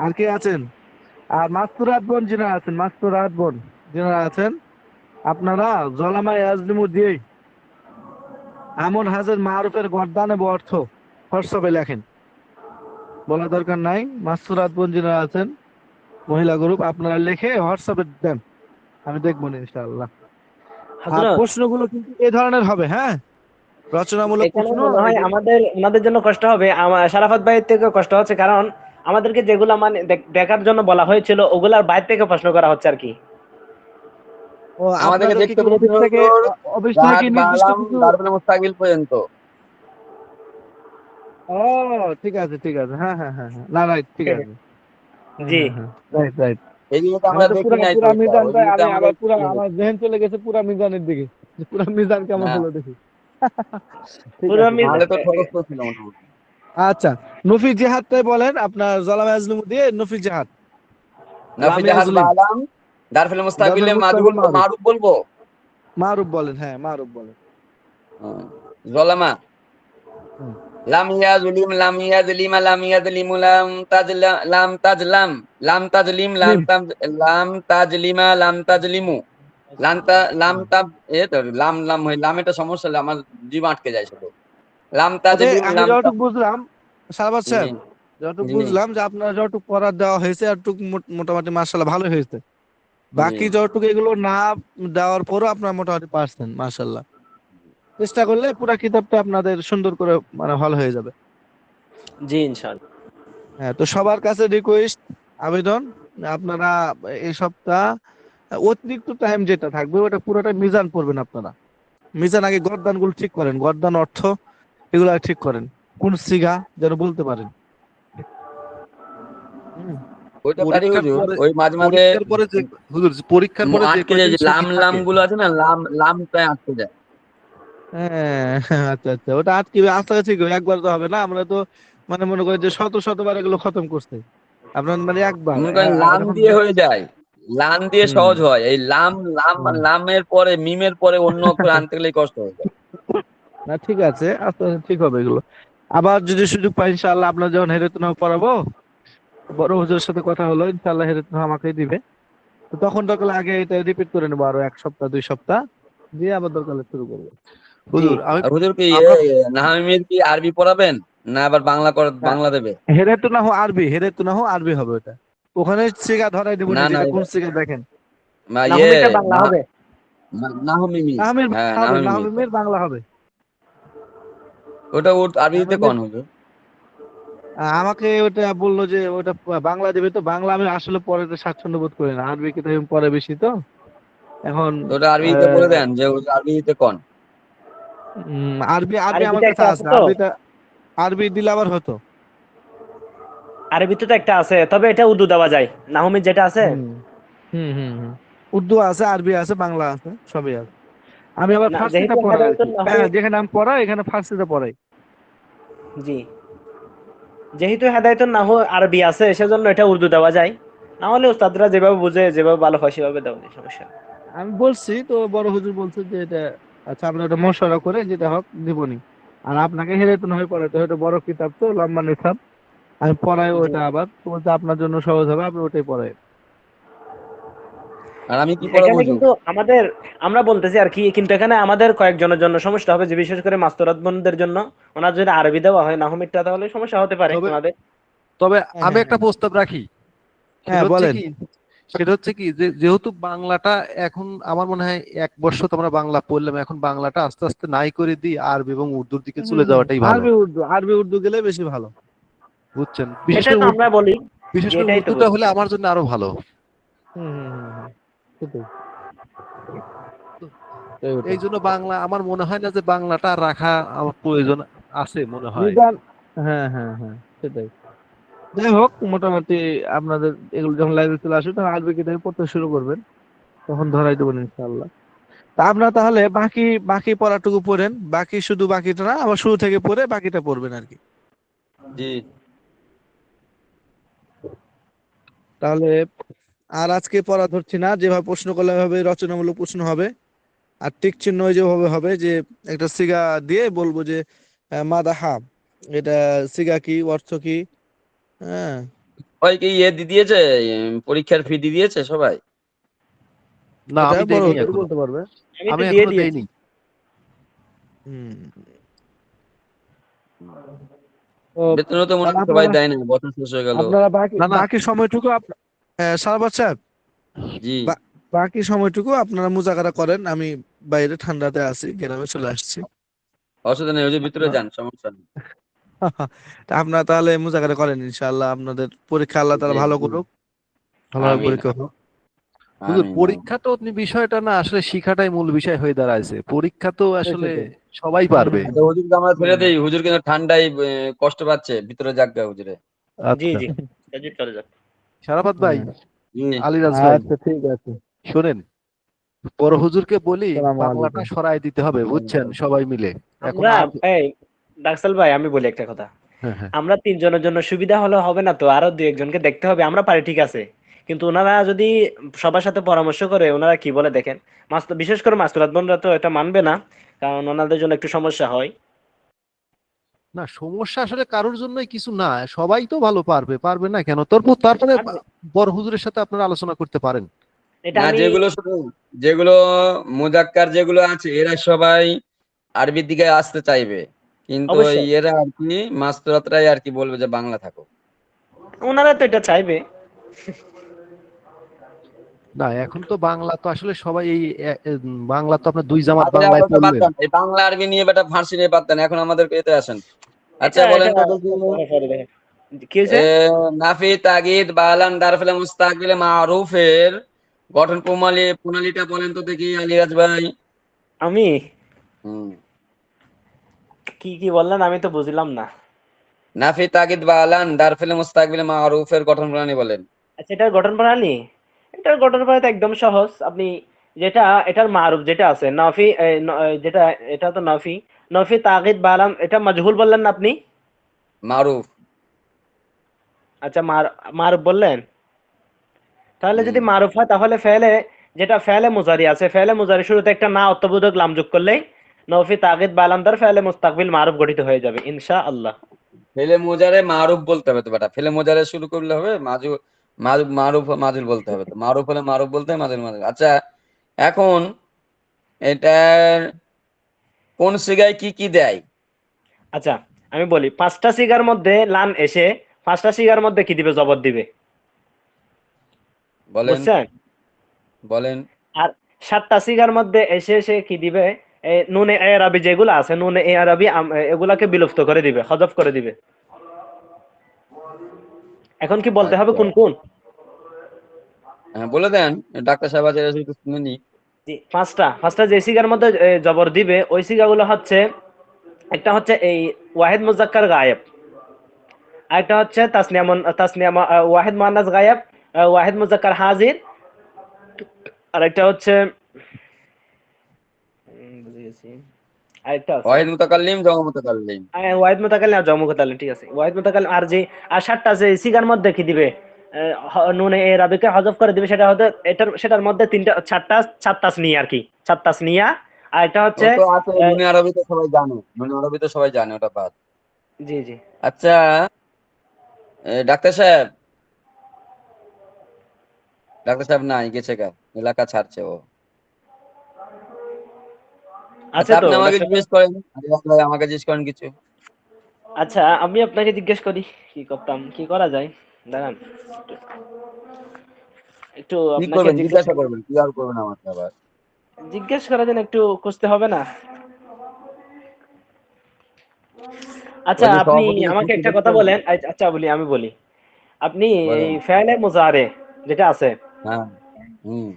আর কে আছেন? আর মাস্তুরাত বোন যিনারা আছেন, মাস্তুরাত বোন যিনারা আছেন, আপনারা জলামা ইয়াজলিমু দিয়ে আমন হাজার মারুফের গর্দানে অর্থ হোয়াটসঅ্যাপে লেখেন, বলা দরকার নাই। মাস্তুরাত বোন যিনারা আছেন, মহিলা গ্রুপ, আপনারা লিখে হোয়াটসঅ্যাপে দেন, আমি দেখবো না ইনশাআল্লাহ। আর হযরত, প্রশ্নগুলো কিন্তু এই ধরনের হবে, হ্যাঁ, রচনামূলক এখানে প্রশ্ন। মনে হয় এগুলো আমাদের জন্য কষ্ট হবে, শারাফাত ভাইয়ের থেকে কষ্ট হচ্ছে, কারণ আমাদেরকে যেগুলা মানে দেখার জন্য বলা হয়েছিল ওগুলার বাইরে থেকে প্রশ্ন করা হচ্ছে আর কি। ও, আমাদেরকে আপনাদেরকে দেখতে কি বলেছিল অফিস থেকে, হুজুর অফিস থেকে জাহাজ কি নির্দিষ্ট বালাম কিছু? দারুল মুস্তাকিল পর্যন্ত। ও, ঠিক আছে ঠিক আছে, হ্যাঁ হ্যাঁ হ্যাঁ হ্যাঁ, না রাইট, ঠিক আছে, হ্যাঁ জি হ্যাঁ হ্যাঁ, রাইট রাইট। এই জিনিসটা আমি আমরা তো দেখি পুরা নাই তো, পুরা এটা মিজান ওই ভাই, জিনিসটা আমি আমাদের আবার পুরা কি আমার হয়েছে। জেহেন চলে গেছে পুরা মিজানের দিকে, যে পুরা মিজান কেমন না হলো দেখি। ঠিক পুরো আছে, ঠিক তাহলে আছে। তো খরচ তো ছিল মোটামুটি। আচ্ছা, নফি জেহাদটাই বলেন, আপনার জলাম আজলিমু দিয়ে নফি জেহাদ, নাফি লাম জাহাজ ইয়াজলিম, বালাম দারফিল মুস্তাকিলে দারফেল মুস্তাকিল মাজহুল মারুফ, মারুফ বলবো। মারুফ বলেন, হ্যাঁ মারুফ বলেন। হ্যাঁ, জলামা হুম, লাম ইয়াজলিম লাম ইয়াজলিমা লাম ইয়াজলিমু লাম তাজলাম লাম তাজলিম লিম, লাম তাজলিমা লাম তাজলিমু লাম তাব এ তো লাম লাম হয় লাম, এটা সমস্যা হলে আমার জীব আটকে যায় শুধু। লাম তবে তাজলিম আমি লাম তাজ যতটুকু বুঝলাম, সারবাত জি সাহেব, যতটুকু জি বুঝলাম যে আপনার যতটুকু পড়ার দেওয়া হয়েছে এতটুকু মোটামুটি মার্শাল্লাহ ভালো হয়েছে। জি বাকি যতটুকু এগুলো না দেওয়ার পরও আপনার মোটামুটি পারছেন মার্শাল্লাহ। চেষ্টা করলে পুরা কিতাবটা আপনাদের সুন্দর করে মানে ভালো হয়ে যাবে। জি ইনশাআল্লাহ। হ্যাঁ, তো সবার কাছে রিকোয়েস্ট, আবেদন, আপনারা এই সপ্তাহ অতিরিক্ত টাইম যেটা থাকবে ওটা পুরোটা মিজান পড়বেন আপনারা। মিজান আগে গর্দান গুলো ঠিক করেন, গর্দান অর্থ এগুলো আগে ঠিক করেন, কোন সিগা যেন বলতে পারেন। হুম। ওইটা পারি পরীক্ষার হুজুর, পরে ওই মাঝে মাঝে পরীক্ষার পরে যে হুজুর পরীক্ষার পরে যে আটকে যায়, কয়দিন যে ছুটি লাম লাম থাকে। গুলো আছে না, লাম লামটায় আটকে যায়। হ্যাঁ, আচ্ছা আচ্ছা, ওটা আজকে আস্তে আস্তে ঠিক হবে, একবার তো হবে না। আমরা তো মানে মনে করি যে শত শতবার এগুলো খতম করছে, আপনার মানে একবার মনে করেন লাম যখন দিয়ে হয়ে যায়, লাম দিয়ে হুম সহজ হয়, এই লাম লাম হুম। লামের পরে মিমের পরে অন্য অক্ষর আনতে গেলেই কষ্ট হয়ে যায়। না ঠিক আছে, আস্তে আস্তে ঠিক হবে এগুলো। আবার যদি সুযোগ পাই ইনশাআল্লাহ আপনার যখন হেরেতনাও পড়াবো, বড় হুজুরের সাথে কথা হলো, ইনশাআল্লাহ হেরেতনা আমাকেই দিবে। তো তখন দরকার হলে আগে এটা রিপিট করে নেবো আরো 1 সপ্তাহ 2 সপ্তাহ, দিয়ে আবার দরকার হলে শুরু করবো। জি। হুজুর আমি আর হুজুর কি আমরা নাহামির কি আরবি পড়াবেন, না আবার বাংলা দেবে? হেরেতনা হো আরবি, হেরেতনা হো আরবি হবে ওটা। ওখানে সিগা ধরাই দেবো না নি, না যেটা কোন সিগা দেখেন। ইয়ে নাহমিটা বাংলা হবে। নাহমিমি, নাহমির হ্যাঁ বাংলা হবে, নাহমিমি, নাহমির বাংলা হবে। ওটা ওর আরবিতে নাহমির কোন হুজুর? আমাকে ওটা বললো যে ওটা বাংলা দেবে, তো বাংলা আমি আসলে পরে স্বাচ্ছন্দ্য বোধ করি না, আরবি কিতাব আমি পরে বেশি তো এখন। তো ওটা আরবিতে বলে আহ, দেন যে ওটা আরবিতে কোন। আরবি আরবি আমার আরবিতে কাছে একটা আছে আছে, তো, আরবিটা আরবি দিলে আবার হতো। আরবিতে তো একটা আছে, তবে এটা উর্দু দেওয়া যায়, নাহমির যেটা আছে। হুম হুম হুম হুম। উর্দু আছে, আরবি আছে, বাংলা আছে, সবই আছে। আমি আবার না, ফার্সিটা যেহেতু পড়াই আর কি, হেদায়েতুন নাহু, যেখানে আমি পড়াই এখানে ফার্সিটা পড়াই। জি, যেহেতু হেদায়েতুন নাহু আরবি আছে সেজন্য এটা উর্দু দেওয়া যায়। না হলে উস্তাদরা যেভাবে বুঝে, যেভাবে ভালো হয় সেভাবে দেওয়া যায়, সমস্যা নেই। আমি বলছি তো, বড় হুজুর বলছে যে এটা আচ্ছা আমরা ওটা মশলা করে যেটা হোক দিবনি। আর আপনাকে হেরেতন হয়ে পড়াতে হয়, ওটা বড় কিতাব তো, লম্বা নিতাব, আমি পড়াই জি, ওটা, আবার তো বলছে আপনার জন্য সহজ হবে, আপনি ওটাই পড়াই। আর আমি কি পড়াবো এখানে হুজুর? কিন্তু আমাদের, আমরা বলতেছি আর কি, কিন্তু এখানে আমাদের কয়েকজনের জন্য সমস্যা হবে, যে বিশেষ করে মাস্তুরাত বোনদের জন্য। ওনার যদি আরবি দেওয়া হয় নাহমিরটা, তাহলে সমস্যা হতে পারে তবে ওনাদের। তবে হ্যাঁ আমি হ্যাঁ একটা হ্যাঁ প্রস্তাব রাখি। সেটা হ্যাঁ, হচ্ছে বলেন। কি সেটা হচ্ছে কি যে যেহেতু বাংলাটা এখন আমার মনে হয় 1 বছর তো আমরা বাংলা পড়লাম, এখন বাংলাটা আস্তে আস্তে নাই করে দিই, আরবি এবং উর্দুর দিকে চলে যাওয়াটাই ভালো। আরবি উর্দু, আরবি উর্দু গেলে বেশি ভালো। বুঝছেন, বিশেষ এটাই করে তো আমরা বলি, বিশেষ যে করে এটাই তো উর্দুটা বলি। হলে আমার জন্য আরো ভালো। হুম হুম হুম হুম, সেটাই। তো এই ওটাই। এই জন্য বাংলা আমার মনে হয় না যে বাংলাটা রাখা আমার প্রয়োজন আছে মনে হয়। নিদান। হ্যাঁ হ্যাঁ হ্যাঁ, সেটাই। যাই হোক, মোটামুটি আপনাদের এগুলো যখন লাইব্রেরি চলে আসবে তখন আরবি কিতাবে পড়তে শুরু করবেন, তখন ধরাই দেবেন ইনশাআল্লাহ। তা আপনারা তাহলে বাকি বাকি পড়াটুকু পড়েন, বাকি শুধু বাকিটা না, আবার শুরু থেকে পড়ে বাকিটা পড়বেন আর কি। জি। তাহলে আর আজকে পড়া ধরছি না, যেভাবে প্রশ্ন করলে হবে রচনামূলক প্রশ্ন হবে। আর টিক চিহ্ন যেভাবে হবে যে একটা সিগা দিয়ে বলবো যে মাদাহা, এটা সিগা কি, অর্থ কি। হ্যাঁ। সবাই কি দিয়েছে, পরীক্ষার ফি দিয়ে দিয়েছে সবাই? না এটা আমি বড় দেইনি হুজুর এখনো, বলতে পারবে। আমি তো আমি দিয়ে এখনো দিয়েছি। দেইনি। হুম। তো বেতনও তো মনে তাহলে হয় সবাই আপনারা দেয় না, বছর শেষ হয়ে গেল। আপনারা বাকি না না, বাকি সময়টুকু সারাবাত সাহেব, জি, বাকি সময়টুকু আপনারা মুজাকারা করেন, আমি বাইরে ঠান্ডাতে আছি, গ্রামে চলে আসছি। অসুবিধা নেই হুজুর, ভিতরে আপনারা যান, সমস্যা নেই। তা আপনারা তাহলে মুজাকারা করেন, ইনশাআল্লাহ আপনাদের পরীক্ষা আল্লাহ তাআলা জি ভালো জি, করুক, ভালোভাবে আমিন পরীক্ষা হোক। হুজুর আমিন আমিন। পরীক্ষা তো বিষয়টা না, আসলে শিখাটাই মূল বিষয় হয়ে দাঁড়াইছে। পরীক্ষা তো আসলে সেটাই। সবাই পারবে। আচ্ছা হুজুরকে আমরা ছেড়ে হুম। দেই, হুজুর কিন্তু ঠান্ডায় কষ্ট পাচ্ছে, ভিতরে যাক গা হুজুরে। জি আচ্ছা জি, সাজিদ চলে যাক। শারাফাত ভাই, হুম। জি, আলিরাজ ভাই, আচ্ছা ঠিক আছে। শোনেন, বড় হুজুরকে বলি সালামু বাংলাটা আলাইকুম। সরাই দিতে হবে, বুঝছেন, সবাই মিলে। এখন আমরা, আর এই ডাকসাল ভাই, আমি বলি একটা কথা। হ্যাঁ হ্যাঁ, আমরা তিনজনের জন্য সুবিধা হলে হবে না তো, আরো দুই একজনকে দেখতে হবে। আমরা পারি ঠিক আছে, কিন্তু ওনারা যদি সবার সাথে পরামর্শ করে, ওনারা কি বলে দেখেন। বিশেষ করে মাস্তুরাত বোনরা তো এটা মানবে না, কারণ ওনাদের জন্য একটু সমস্যা হয়। না সমস্যা আসলে কারোর জন্যই কিছু না, সবাই তো ভালো পারবে, পারবে না কেন? তারপরে পারবে। বড় হুজুরের সাথে আপনারা আলোচনা করতে পারেন। এটা না আমি, যেগুলো শুধু, যেগুলো মুজাক্কার যেগুলো আছে এরা সবাই আরবির দিকে আসতে চাইবে, কিন্তু ওই অবশ্যই এরা আর কি মাস্তরাতরাই আর কি বলবে যে বাংলা থাকো। ওনারা তো এটা চাইবে। না এখন তো বাংলা তো আসলে সবাই এই বাংলা তো আপনার 2 জামাত আগে বাংলায় ওটা পড়লেন। পারতাম, এই বাংলা আরবি নিয়ে বেটা ফার্সি নিয়ে পারতেন, এখন আমাদেরকে এতে আসেন। আচ্ছা এটা বলেন এটা তো দেখি, পরে দেখেন। কি হয়েছে? নাফি তাগিদ বালান দারফিল মুস্তাকিল মারুফের গঠন প্রণালীটা বলেন তো দেখি আলিরাজ ভাই। আমি হুম। কি কি বললেন আমি তো বুঝলাম না। নাফি তাকিদ বা আলান দারফিল মুস্তাকবিল মারুফের গঠন প্রণালী বলেন। আচ্ছা, এটার গঠন প্রণালী, এটার গঠন প্রণালী তো একদম সহজ। আপনি যেটা এটার মারুফ যেটা আছে নফি যেটা, এটা তো নফি, নফি তাকিদ বালাম, এটা মজহুল বললেন না আপনি? মারুফ। আচ্ছা, মারুফ বললেন। তাহলে যদি হুম। মারুফ হয় তাহলে ফেলে, যেটা ফেলে মুজারি আছে, ফেলে মুজারি শুরুতে একটা না অর্থবোধক লাম যোগ করলেই নফি তাকিদ বালাম দ্বার ফেলে মুস্তাকবিল মারুফ গঠিত হয়ে যাবে ইনশাআল্লাহ। ফেলে মোজারে মারুফ বলতে হবে তো বেটা, ফেলে মোজারে শুরু করলে হবে মারুফ মাজুল বলতে হবে, তো মারুফ হলে মারুফ বলতে হবে, মাজুল মাজুল। আচ্ছা, এখন এটার কোন সিগায় কি কি দেয়? আচ্ছা, আমি বলি, পাঁচটা সিগার মধ্যে লান এসে পাঁচটা সিগার মধ্যে কি দিবে? জবর দিবে, বলেন বুঝছেন? বলেন। আর সাতটা সিগার মধ্যে এসে সে কি দিবে? নুনে এ আরবি যেগুলো আছে, নুনে এ আরবি এগুলাকে বিলুপ্ত করে দিবে, হযফ করে দিবে। এখন কি বলতে হবে আচ্ছা, কোন কোন? হ্যাঁ বলে দেন, ডাক্তার সাহেব আছে একটু শুনে নি। জি, পাঁচটা পাঁচটা যে সিগার মধ্যে জবর দিবে ওই সিগাগুলো হচ্ছে, একটা হচ্ছে এই ওয়াহিদ মুজাক্কার গায়েব, আরেকটা হচ্ছে ওয়াহিদ মুয়ান্নাস গায়েব, ওয়াহিদ মুজাক্কার হাজির, আরেকটা হচ্ছে বুঝে গেছি, আরেকটা আছে ওয়াহিদ মুতাকাল্লিম জমা মুতাকাল্লিম। ওয়াহিদ মুতাকাল্লিম আর জমু তাহলে ঠিক আছে, ওয়াহিদ মুতাকাল্লিম আর যে, আর সাতটা যে সিগার মধ্যে কি দিবে? নুনে এ রাবিকে হযফ করে দিবে, সেটা হচ্ছে সেটার মধ্যে তিনটা চারটা চার তাসনিয়া আর কি, চার তাসনিয়া। আর এটা ও হচ্ছে তো আছে, আহ, নুনে আরবি তো সবাই জানে, নুনে আরবি তো সবাই জানে, ওটা বাদ। জি জি। আচ্ছা, ডাক্তার সাহেব, ডাক্তার সাহেব নাই, গেছে গা, এলাকা ছাড়ছে ও। আছে আচ্ছা, তো আপনি আমাকে ডাক্তার জিজ্ঞেস সাহেব? করেন, আলিরাজ ভাই আমাকে জিজ্ঞেস করেন কিছু। আচ্ছা, আমি আপনাকে জিজ্ঞেস করি, কি করতাম, কি করা যায়, দাঁড়ান একটু কি আপনাকে করবেন জিজ্ঞেস জিজ্ঞাসা করবেন, কি আর করবেন আমাকে আবার? জিজ্ঞেস করার জন্য একটু খুঁজতে হবে না? আচ্ছা, ওই যে আপনি সভাপতি যে আমাকে খুশি একটা কথা দেখছেন। বলেন। আচ্ছা বলি, আমি বলি, আপনি এই বলেন। ফেলে মুজারে যেটা আছে, হ্যাঁ। হুম।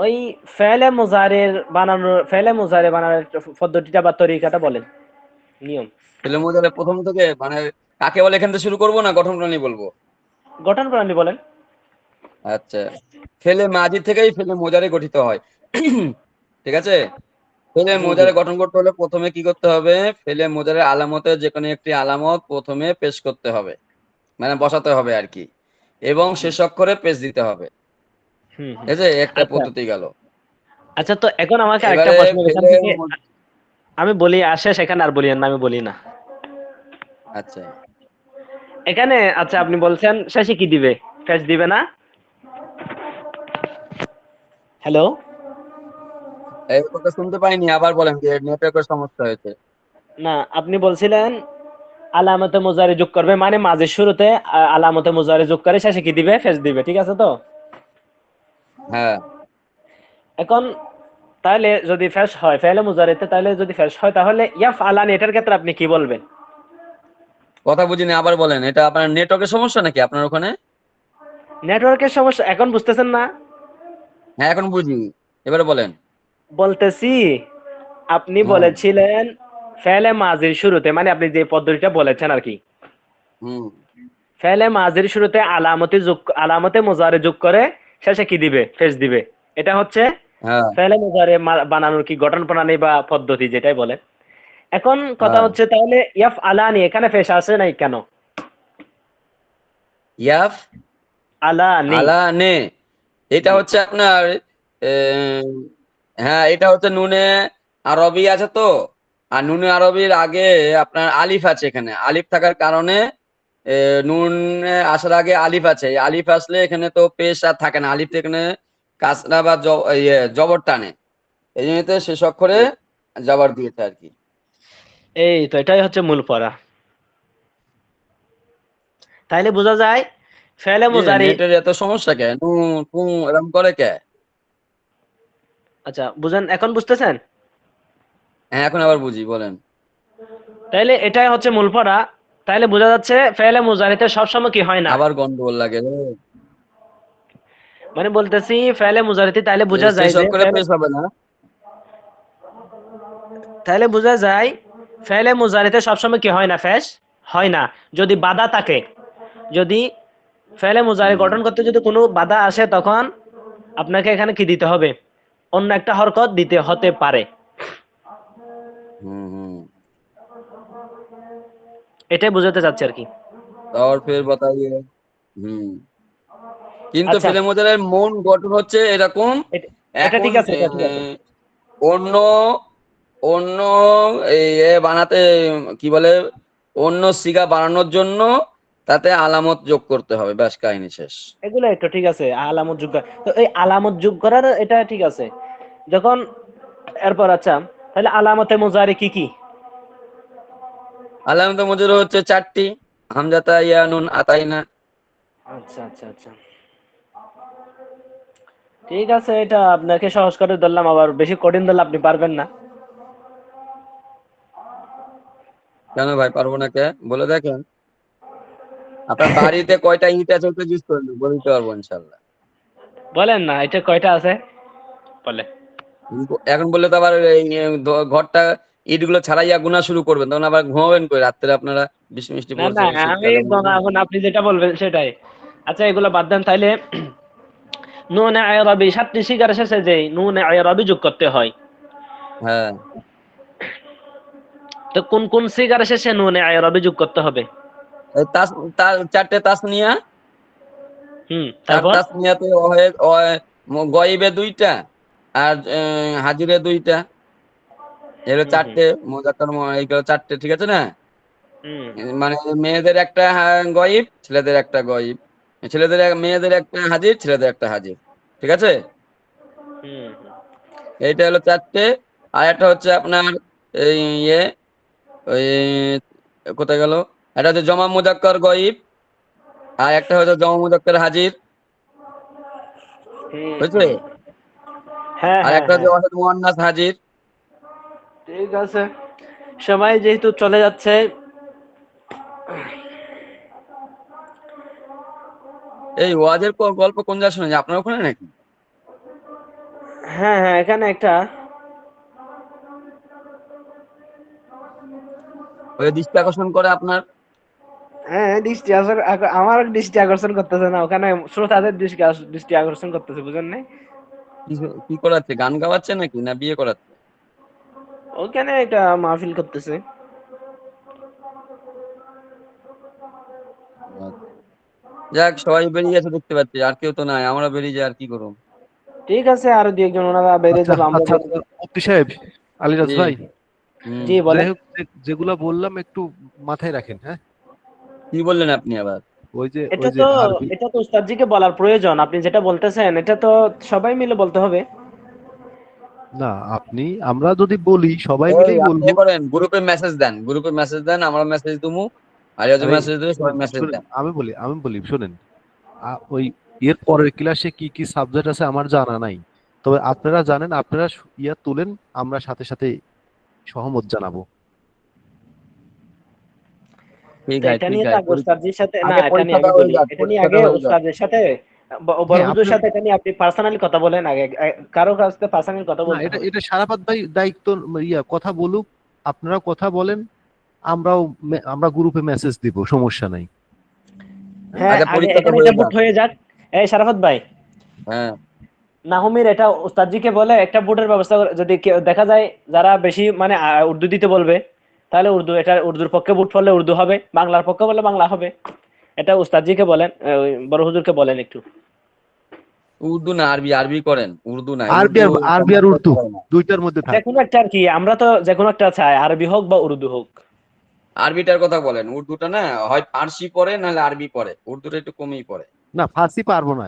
ওই ফেলে মুজারে বানানোর পদ্ধতিটা বা তরিকাটা বলেন, নিয়ম। ফেলে মোজারে প্রথম থেকে মানে কাকে বলে এখান থেকে শুরু করবো না গঠন প্রণালী বলবো? গঠন প্রণালী বলেন। আচ্ছা, ফেলে মাঝি থেকেই ফেলে মোজারে গঠিত হয়। ঠিক আছে। ফেলে জি জি। মোজারে গঠন করতে হলে প্রথমে কি করতে হবে? ফেলে মোজারে আলামতের যে কোনো একটি আলামত প্রথমে পেশ করতে হবে, মানে বসাতে হবে আর কি, এবং শেষ অক্ষরে পেশ দিতে হবে। হুম হুম। ঠিক আছে, একটা আচ্ছা পদ্ধতি গেল। আচ্ছা, তো এখন আমাকে আরেকটা এবারে প্রশ্ন এখান ফেলে থেকে আমি বলি, আসে সেখানে আর বলিয়েন না, আমি বলি না আচ্ছা, এখানে। আচ্ছা, আপনি বলছেন শেষে কি দিবে? ফেস দিবে না? হ্যালো? এই কথা শুনতে পাইনি, আবার বলেন, যে নেটওয়ার্কের সমস্যা হয়েছে। না, আপনি বলছিলেন আলামতে মুজারি যোগ করবে, মানে মাঝের শুরুতে আলামতে মুজারি যোগ করে শেষে কি দিবে? ফেস দিবে, ঠিক আছে তো? হ্যাঁ, এখন তাহলে যদি ফেস হয় ফেলে মুজারিতে, তাহলে যদি ফেস হয় তাহলে ইয়াফ আলান, এটার ক্ষেত্রে আপনি কি বলবেন? কথা বুঝিনি, আবার বলেন। এটা আপনার নেটওয়ার্কের সমস্যা নাকি আপনার ওখানে? নেটওয়ার্কের সমস্যা, এখন বুঝতেছেন না? হ্যাঁ, এখন বুঝি, এবারে বলেন। বলতেছি, আপনি হ্যাঁ। বলেছিলেন ফেলে মাজির শুরুতে, মানে আপনি যে পদ্ধতিটা বলেছেন আর কি, হুম। ফেলে মাজির শুরুতে আলামতে মুজারে যোগ করে শেষে কি দিবে? ফেস দিবে। এটা হচ্ছে হ্যাঁ। ফেলে মুজারে বানানোর কি গঠন প্রণালী বা পদ্ধতি যেটাই বলে। এখন কথা হ্যাঁ। হচ্ছে, তাহলে ইয়াফ আলানি এখানে ফেস আসে নাই কেন? ইয়াফ আলানি। আলা নে, এটা জি। হচ্ছে আপনার আহ, হ্যাঁ, এটা হচ্ছে নুনে আরবি আছে তো, আর নুনে আরবির আগে আপনার আলিফ আছে, এখানে আলিফ থাকার কারণে নুন আসার আগে আলিফ আছে, এই আলিফ আসলে এখানে তো পেশ আর থাকে না, আলিফ এখানে কাসরা বা জবর টানে, এই জন্য তো শেষ অক্ষরে জবর দিয়েছে আর কি। এই তো এটাই হচ্ছে মূল পড়া। তাইলে বোঝা যায় ফেলে কি রে, মুজারি। নেটের এত সমস্যা কে, নু টু এরকম করে কে? আচ্ছা, বুঝেন, এখন বুঝতেছেন? হ্যাঁ, এখন আবার বুঝি, বলেন। তাইলে এটাই হচ্ছে মূল পড়া। তাইলে বোঝা যাচ্ছে ফেলে মুজারিতে সবসময় কি হয় না? আবার গন্ডগোল লাগে রে। মানে বলতেছি ফেলে মুজারিতে তাইলে বোঝা যায় শেষ যে অক্ষরে পেশ হবে না। তাহলে বোঝা যায় ফেলে মুজারিতে সবসময় কি হয় না, ফেস হয় না যদি বাধা থাকে। যদি ফেলে মুজারি হুম গঠন করতে যদি কোনো বাধা আসে, তখন আপনাকে এখানে কি দিতে হবে, অন্য একটা হরকত দিতে হতে পারে। হুম হুম। এটাই বোঝাতে চাচ্ছি আর কি। और फिर बताइए। হুম। কিন্তু আচ্ছা, ফেলে মুজারের মূল গঠন হচ্ছে এরকম। এটা এটা এখন ঠিক আছে, এটা ঠিক আছে। অন্য অন্য বানাতে কি বলে, অন্য সিগা বানানোর জন্য তাতে আলামত যোগ করতে হবে, ব্যাস কাহিনী শেষ। এগুলো একটু ঠিক আছে, আলামত যোগ তো এই আলামত যোগ করার এটা ঠিক আছে। যখন এরপর আচ্ছা, তাহলে আলামতে মুজারি কি কি? আলামত মুজার হচ্ছে 4টি: হামজাতা, ইয়া, নুন, আতাইনা। আচ্ছা আচ্ছা আচ্ছা, ঠিক আছে, এটা আপনাকে সহজ করে ধরলাম, আবার বেশি কঠিন ধরলে আপনি পারবেন না। কেন ভাই পারবো না কে? বলে দেখেন। আপনার বাড়িতে কয়টা ইট আছে ওটা জিজ্ঞেস করবেন, বলে দিতে পারবো ইনশাল্লাহ। বলেন না, এটা কয়টা আছে বলে। এখন বললে তো আবার ঘরটা ইটগুলো ছাড়াইয়া গুনা শুরু করবেন, তখন আবার ঘুমাবেন কই রাত্রে আপনারা? বৃষ্টি মিষ্টি না পড়ছে না, আমি শীতকালে। এখন আপনি যেটা বলবেন সেটাই। আচ্ছা, এগুলো বাদ দেন তাইলে। নুনে আরবি 7টি শিকার শেষে যে নুনে আরবি যোগ করতে হয়, হ্যাঁ, তো কোন কোন শিকার শেষে নুনে আরবি যোগ করতে হবে? এই তার 4টে তাসনিয়া। চার তারপর তাসনিয়াতে গয়েবে 2টা, আর হাজিরে 2টা। এগুলো হুম হুম 4টে মুযাক্কার, এইগুলো 4টে, ঠিক আছে না? হুম মানে মেয়েদের একটা গয়ব, ছেলেদের একটা গয়ব, মেয়েদের একটা হাজির, ছেলেদের একটা হাজির, ঠিক আছে? হুম এইটা হলো 4টে। আর একটা হচ্ছে আপনার এই ইয়ে, ওই কোথায় গেল, একটা হচ্ছে জমা মুযাক্কার গয়ব, আর একটা হচ্ছে জমা মুযাক্কার হাজির, হুম বুঝলে? হুম। হ্যাঁ আর হ্যাঁ একটা হচ্ছে হ্যাঁ, ওয়াহিদ মুয়ান্নাস হাজির। ঠিক আছে। সময় যেহেতু চলে যাচ্ছে, এই ওয়াজের গল্প কোন জায়গায় শুনেছি, আপনার ওখানে নাকি? হ্যাঁ হ্যাঁ, এখানে একটা, ওই দৃষ্টি আকর্ষণ করে আপনার। হ্যাঁ আমার দৃষ্টি আকর্ষণ করতেছে না, ওখানে শ্রোতাদের দৃষ্টি আকর্ষণ করতেছে, বুঝেন নাই? কি কি করাচ্ছে, গান গাওয়াচ্ছে নাকি, না বিয়ে করাচ্ছে? ওখানে একটা মাহফিল করতেছে। আচ্ছা। যাক, সবাই বেরিয়ে গেছে দেখতে পাচ্ছি, আর কেউ তো নাই, আমরা বেরিয়ে যাই, আর কি করবো। ঠিক আছে, আরো দু একজন ওনারা বেরিয়ে আচ্ছা যাবে, আমরা আচ্ছা বেরিয়ে আচ্ছা, যাবো। মুফতি সাহেব, আলিরাজ জি। ভাই, হুম। জি যাই বলেন। হোক, যেগুলা বললাম একটু মাথায় রাখেন, হ্যাঁ? কি বললেন আপনি আবার? ওই যে আরবি, এটা তো উস্তাদজিকে বলার প্রয়োজন, আপনি যেটা বলতেছেন এটা তো সবাই মিলে বলতে হবে। না আপনি, আমরা যদি বলি সবাই ওই মিলেই আপনি বলবো। এ করেন, গ্রুপে মেসেজ দেন, গ্রুপে মেসেজ দেন, আমরা মেসেজ দিমু, আর যদি আরে মেসেজ দেবে সবাই শুনেন মেসেজ শুনেন, দেন। আমি বলি শোনেন, ওই এর পরের ক্লাসে কি কি সাবজেক্ট আছে আমার জানা নাই, তবে আপনারা জানেন, আপনারা ইয়া তুলেন, আমরা সাথে সাথে সহমত জানাবো। ঠিক তো আছে, এটা ঠিক নিয়ে তো আছে, আগে উস্তাদজির সাথে, না আগে এটা নিয়ে পরীক্ষাটা আমি হয়ে বলি, যাক, এটা নিয়ে পরীক্ষাটা আগে হয়ে যাক। উস্তাদের সাথে, বড় হ্যাঁ হুজুর আপনার, সাথে এটা নিয়ে আপনি পার্সোনালি কথা বলেন আগে, কারো কাছে পার্সোনালি কথা না বলতে এটা হবে। এটা সারাপাত ভাই দায়িত্ব, কথা বলুক, আপনারাও কথা বলেন, আমরা গ্রুপে মেসেজ দিব, সমস্যা নাই। হ্যাঁ? হ্যাঁ, আগে আগে পরীক্ষাটা এখানে হয়ে এটা বুট যাক। হয়ে যাক। এই শারাফত ভাই, হ্যাঁ। নাহমির এটা উস্তাদজিকে বলে একটা বুটের ব্যবস্থা যদি দেখা যায় যারা বেশি মানে উর্দু দিতে বলবে, তাহলে উর্দুর পক্ষে বুট পড়লে উর্দু হবে, বাংলার পক্ষে বললে বাংলা হবে। এটা উস্তাদজিকে বলেন, ওই বড় হুজুরকে বলেন একটু। উর্দু না আরবি, আরবি করেন, উর্দু নাই, আরবি উর্দু আর আরবি তেমন আর করতে উর্দু পারে না। দুইটার মধ্যে যে থাক। কোনো একটা আর কি, আমরা তো যে কোনো একটা চাই, আরবি হোক বা উর্দু হোক। আরবিটার কথা বলেন, উর্দুটা না হয় ফার্সি পড়ে নাহলে আরবি পড়ে, উর্দুটা একটু কমই পড়ে। না ফার্সি পারবো না,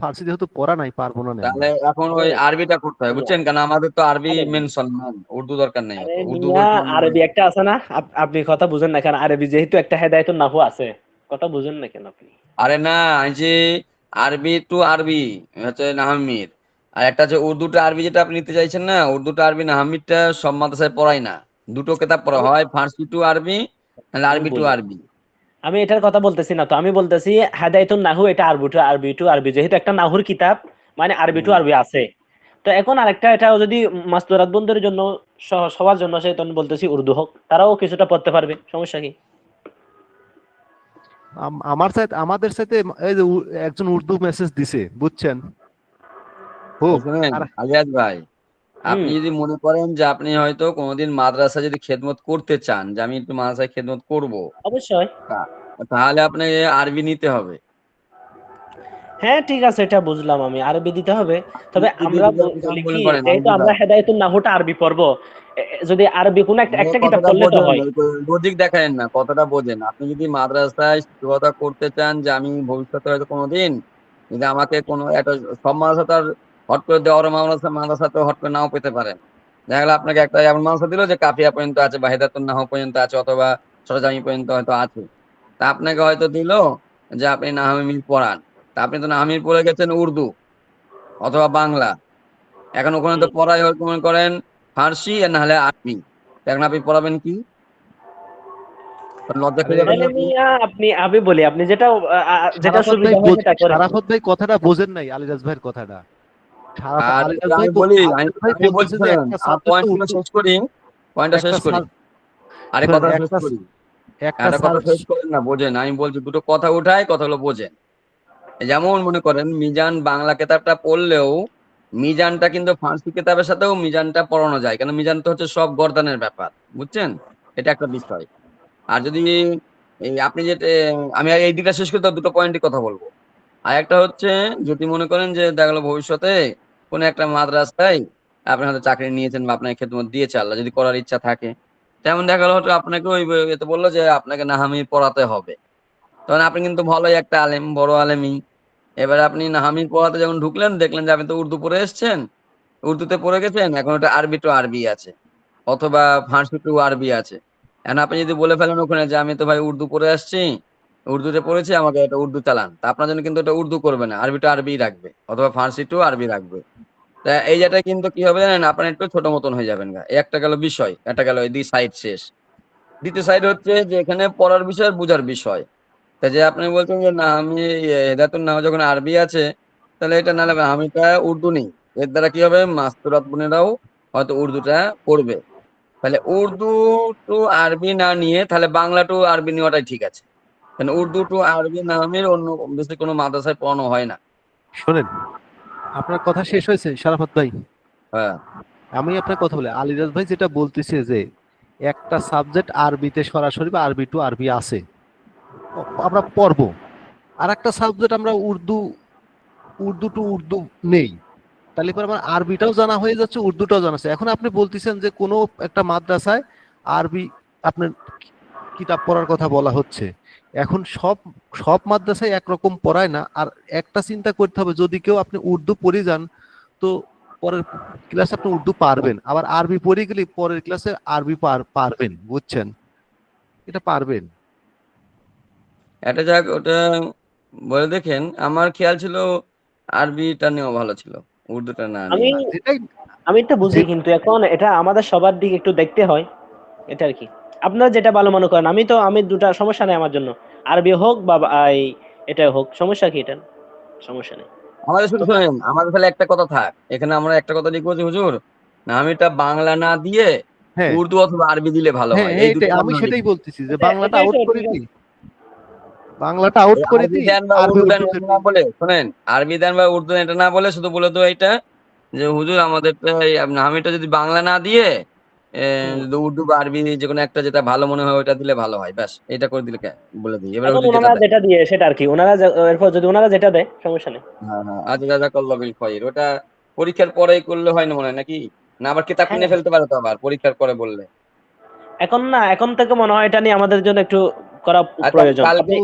ফার্সি যেহেতু পড়া নাই, পারবো না তাহলে আমরা। এখন আরে ওই আরবিটা করতে হয়, মিয়া, বুঝছেন, কারণ আমাদের তো আরবি আরে মেন সম্মান, উর্দু দরকার নেই, আরে অত উর্দু মিয়া, বলতে অন্য আরবি বলতে। একটা আছে না, আপনি কথা বুঝেন না কেন? আরবি যেহেতু একটা হেদায়েতুন নাহু আছে, কথা বুঝেন না কেন আপনি? আরে না, এই যে আরবি টু আরবি হচ্ছে নাহামির, আর একটা হচ্ছে উর্দুটা আরবি, যেটা আপনি নিতে চাইছেন না, উর্দুটা আরবি নাহামিরটা সব মাদ্রাসায় পড়ায় না। দুটো কিতাব পড়া আমি হয়, ফার্সি টু আরবি নাহলে আমি আরবি টু বলি আরবি। আমি এটার কথা বলতেছি না তো, আমি বলতেছি হাদায়াতুন নাহু এটা আরবি টু আরবি, যেহেতু একটা নাহুর কিতাব মানে আরবি টু হুম। আরবি আছে। তো এখন আরেকটা এটাও যদি মাস্তুরাত বন্ধুদের জন্য সবার জন্য, সেটা আমি বলতেছি উর্দু হোক, তারাও কিছুটা পড়তে পারবে, সমস্যা কি? আমার সাথে আমাদের সাথে এই যে একজন উর্দু মেসেজ দিছে, বুঝছেন? হোক। শুনেন আর আলিয়াস ভাই, হুম। আপনি যদি মনে করেন যে আপনি হয়তো কোনোদিন মাদ্রাসা যদি খেদমত করতে চান, যে আমি একটু মাদ্রাসায় খেদমত করব, অবশ্যই। তাহলে আপনাকে আরবি নিতে হবে। হ্যাঁ ঠিক আছে, এটা বুঝলাম, আমি আরবি দিতে হবে। আপনি তবে যদি আমরা এক্সাম বলি মনে কি, করেন যেহেতু আমরা আলবিদা, হেদায়েতুন নাহুটা আরবি পড়বো, যদি আরবি কোনো একটা মানে একটা কিতাব কথাটা পড়লে তো বোঝেন, হয়। লজিক দেখায়েন না, কথাটা বোঝেন। আপনি যদি মাদ্রাসায় শিক্ষকতা করতে চান, যে আমি ভবিষ্যতে হয়তো কোনোদিন যদি আমাকে কোনো একটা, সব মাদ্রাসা তো আর হট করে দেওয়ার মাদ্রাসা তো হট করে নাও পেতে পারেন। দেখা গেলো আপনাকে একটা এমন মাদ্রাসা দিল যে কাফিয়া পর্যন্ত আছে বা হেদায়েতুন নাহু পর্যন্ত আছে, অথবা সরজামি পর্যন্ত হয়তো আছে। তা আপনাকে হয়তো দিল যে আপনি নাহমির পড়ান, তা আপনি তো নাহমির পড়ে গেছেন উর্দু অথবা বাংলা। এখন ওখানে তো হুম। পড়াই হয়তো মনে করেন ফার্সি আর না হলে আরবি। এখন আপনি পড়াবেন কি? লজ্জা আরে খেয়ে যাবেন না তাহলে আপনি? মিয়া আপনি বলি, আপনি যেটা যেটা সারাফত ভাই সুবিধা হয় সেটা করেন। সারাফত ভাই কথাটা বোঝেন নাই, আলিরাজ ভাইয়ের কথাটা। আর আলিরাজ ভাই আমি বলি, আমি আলিরাজ ভাই আমি বলছি বলতেছে যে শোনেন, একটা আমার সাবজেক্ট তো পয়েন্টটা উর্দু, শেষ করি, পয়েন্টটা একটা শেষ করি, আরে শোনেন, কথা শেষ একটা করি। একটা একটা কথা শেষ করেন না, বোঝেন। আমি বলছি দুটো কথা উঠাই, কথাগুলো বোঝেন। যেমন মনে করেন মিজান বাংলা কিতাবটা পড়লেও মিজানটা কিন্তু ফার্সি কিতাবের সাথেও মিজানটা পড়ানো যায়, কারণ মিজান তো হচ্ছে সব গর্দানের ব্যাপার, বুঝছেন? এটা একটা বিষয়। আর যদি এই আপনি যেটা, আমি এই দিকটা শেষ করে তো দুটো পয়েন্টই কথা বলবো। আর একটা হচ্ছে, যদি মনে করেন যে দেখা গেলো ভবিষ্যতে কোনো একটা মাদ্রাসায় আপনি হয়তো চাকরি নিয়েছেন বা আপনাকে খেদমত দিয়েছে আল্লাহ, যদি করার ইচ্ছা থাকে, তেমন দেখা গেলো হয়তো আপনাকে ওই এতে বললো যে আপনাকে নাহামি পড়াতে হবে, তখন আপনি কিন্তু ভালোই একটা আলেম, বড় আলেমই। এবার আপনি নাহামি পড়াতে যখন ঢুকলেন, দেখলেন যে আপনি তো উর্দু পড়ে এসেছেন, উর্দুতে পড়ে গেছেন, এখন ওটা আরবি টু আরবি আছে অথবা ফার্সি টু আরবি আছে। এখন আপনি যদি বলে ফেলেন ওখানে যে আমি তো ভাই উর্দু পড়ে আসছি, উর্দুতে পড়েছি, আমাকে এটা উর্দু চালান, তা আপনার জন্য কিন্তু এটা উর্দু করবে না, আরবি টু আরবি রাখবে অথবা ফার্সি টু আরবি রাখবে। তা এই যেটা কিন্তু কি হবে জানেন, আপনার একটু ছোট মতন হয়ে যাবেন গা। এই একটা গেল বিষয়, একটা গেল এই দুই সাইড শেষ। দ্বিতীয় সাইড হচ্ছে যে এখানে পড়ার বিষয় আর বোঝার বিষয়। তা যে আপনি বলছেন যে না আমি হেদায়েতুন নাহু যখন আরবি আছে, তাহলে এটা নাহলে আমিটা উর্দু নেই, এর দ্বারা কি হবে মাস্তুরাত বোনেরাও হয়তো উর্দুটা পড়বে। তাহলে উর্দু টু আরবি না নিয়ে তাহলে বাংলা টু আরবি নেওয়াটাই ঠিক আছে, কারণ উর্দু টু আরবি নামের অন্য বেশি কোনো মাদ্রাসায় পড়ানো হয় না। শোনেন, আপনার কথা শেষ হয়েছে সারাফত ভাই? হ্যাঁ, আমি আপনার কথা বলি, আলিরাজ ভাই যেটা বলতেছে যে একটা সাবজেক্ট আরবিতে সরাসরি বা আরবি টু আরবি আছে, আমরা পড়বো। আর একটা সাবজেক্ট আমরা উর্দু উর্দু টু উর্দু নেই, তাহলে পরে আমার আরবিটাও জানা হয়ে যাচ্ছে, উর্দুটাও জানা আছে। এখন আপনি বলতেছেন যে কোনো একটা মাদ্রাসায় আরবি আপনার কিতাব পড়ার কথা বলা হচ্ছে। এখন সব সব মাদ্রাসায় একরকম পড়ায় না। আর একটা চিন্তা করতে হবে, যদি কেউ আপনি উর্দু পড়ে যান, তো পরের ক্লাসে আপনি উর্দু পারবেন, আবার আরবি পড়ে গেলে পরের ক্লাসে আরবি পারবেন, বুঝছেন? এটা পারবেন। এটা যাক, ওটা বলে দেখেন। আমার খেয়াল ছিল আরবিটা নেওয়া ভালো ছিল, উর্দুটা না আমি নিয়ে। যেটাই আমি তো বুঝি, যে কিন্তু এখন এটা আমাদের সবার দিকে একটু দেখতে হয়, এটা আর কি। আপনারা যেটা ভালো মনে করেন, আমি দুটা সমস্যা নেই আমার জন্য, আরবি হোক বা এই এটা হোক, সমস্যা কি এটা? সমস্যা নেই। আমাদের শুধু তবে শোনেন, আমাদের তাহলে একটা কথা থাক এখানে, আমরা একটা কথা লিখবো যে হুজুর না আমি এটা বাংলা না দিয়ে হ্যাঁ, উর্দু অথবা আরবি দিলে ভালো হ্যাঁ, হয়, এই এইটাই দুটো আমি আমরা সেটাই লিখবো। বলতেছি যে বাংলাটা এটাই আউট তো করে ঠিক দিই, আছে। বাংলাটা আউট এই করে আরবি দিই, দেন বা আরবি উর্দু দেন উর্দুতে এটা না দিই। বলে, শোনেন, আরবি দেন বা উর্দু দেন এটা না বলে শুধু বলে তো এইটা যে হুজুর আমাদের আমিটা যদি বাংলা না দিয়ে হুম। যদি উর্দু বা আরবি যে কোনো একটা যেটা ভালো মনে হয় ওটা দিলে ভালো হয়, ব্যাস এটা করে দিলে বলে দিই, এবার এখন হুজুর যেটা ওনারা দেয়। যেটা দিয়ে সেটা আর কি, এরপর যদি ওনারা যেটা দেয় সমস্যা নেই। হ্যাঁ হ্যাঁ, আজ রাজা কল্লবিল খয়র, ওটা পরীক্ষার পরেই করলে হয় না মনে হয় নাকি? না আবার কিতাব হ্যাঁ, কিনে ফেলতে পারে তো আবার পরীক্ষার পরে বললে। এখন না, এখন থেকে মনে হয় এটা নিয়ে আমাদের জন্য একটু করা আচ্ছা প্রয়োজন। আপনি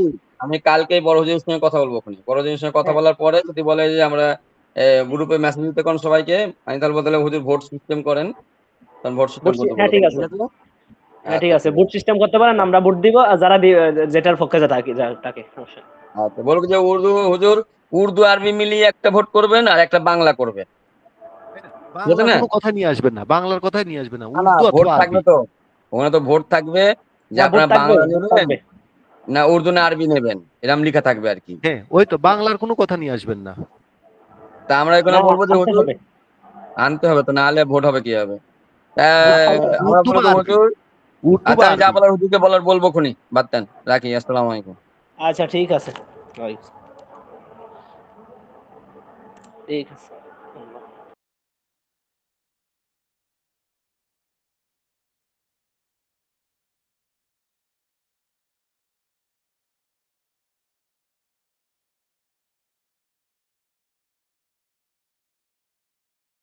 আমি কালকেই বড় হুজুরের সঙ্গে কথা বলবো, ওখানে বড় হুজুরের সঙ্গে কথা হ্যাঁ, বলার পরে যদি বলে যে আমরা গ্রুপে মেসেজ দিতে কোন সবাইকে, আমি তাহলে বলতে হুজুর ভোট সিস্টেম করেন, তখন ভোট সিস্টেম করতে হ্যাঁ বলে ঠিক দেবো, আছে। ঠিক আছে? হ্যাঁ ঠিক আচ্ছা আছে, ঠিক বুট আছে। সিস্টেম করতে পারেন, আমরা বুট দিব, আর যারা যেটার পক্ষে যা থাকে তাকে সমস্যা নেই। আচ্ছা বলবো যে হুজুর উর্দু আরবি মিলিয়ে একটা ভোট করবেন আর একটা বাংলা করবেন, ঠিক আছে বাংলার না? কোনো কথা নিয়ে আসবেন না, বাংলার কথাই নিয়ে আসবেন না, না না, উর্দু ভোট অথবা থাকবে আরবি। তো, ওখানে তো ভোট থাকবে যে হ্যাঁ, ভোট আপনারা থাকবে, বাংলা ভোট নেবেন থাকবে। না উর্দু না আরবি নেবেন, এরকম লেখা থাকবে আর কি। হ্যাঁ, ওই তো বাংলার কোনো কথা নিয়ে আসবেন না। তা আমরা এখানে না, বলবো যে আনতে হুজুর হবে। আনতে হবে, তো না হলে ভোট হবে কিভাবে? আমরা উর্দু বা বলবো আরবি, হুজুর, উর্দু আচ্ছা বা আমি যা আরবি। বলার হুজুরকে বলবো খুনি, বাদ দেন, রাখি, আসসালামু আলাইকুম। আচ্ছা ঠিক আছে, ঠিক আছে।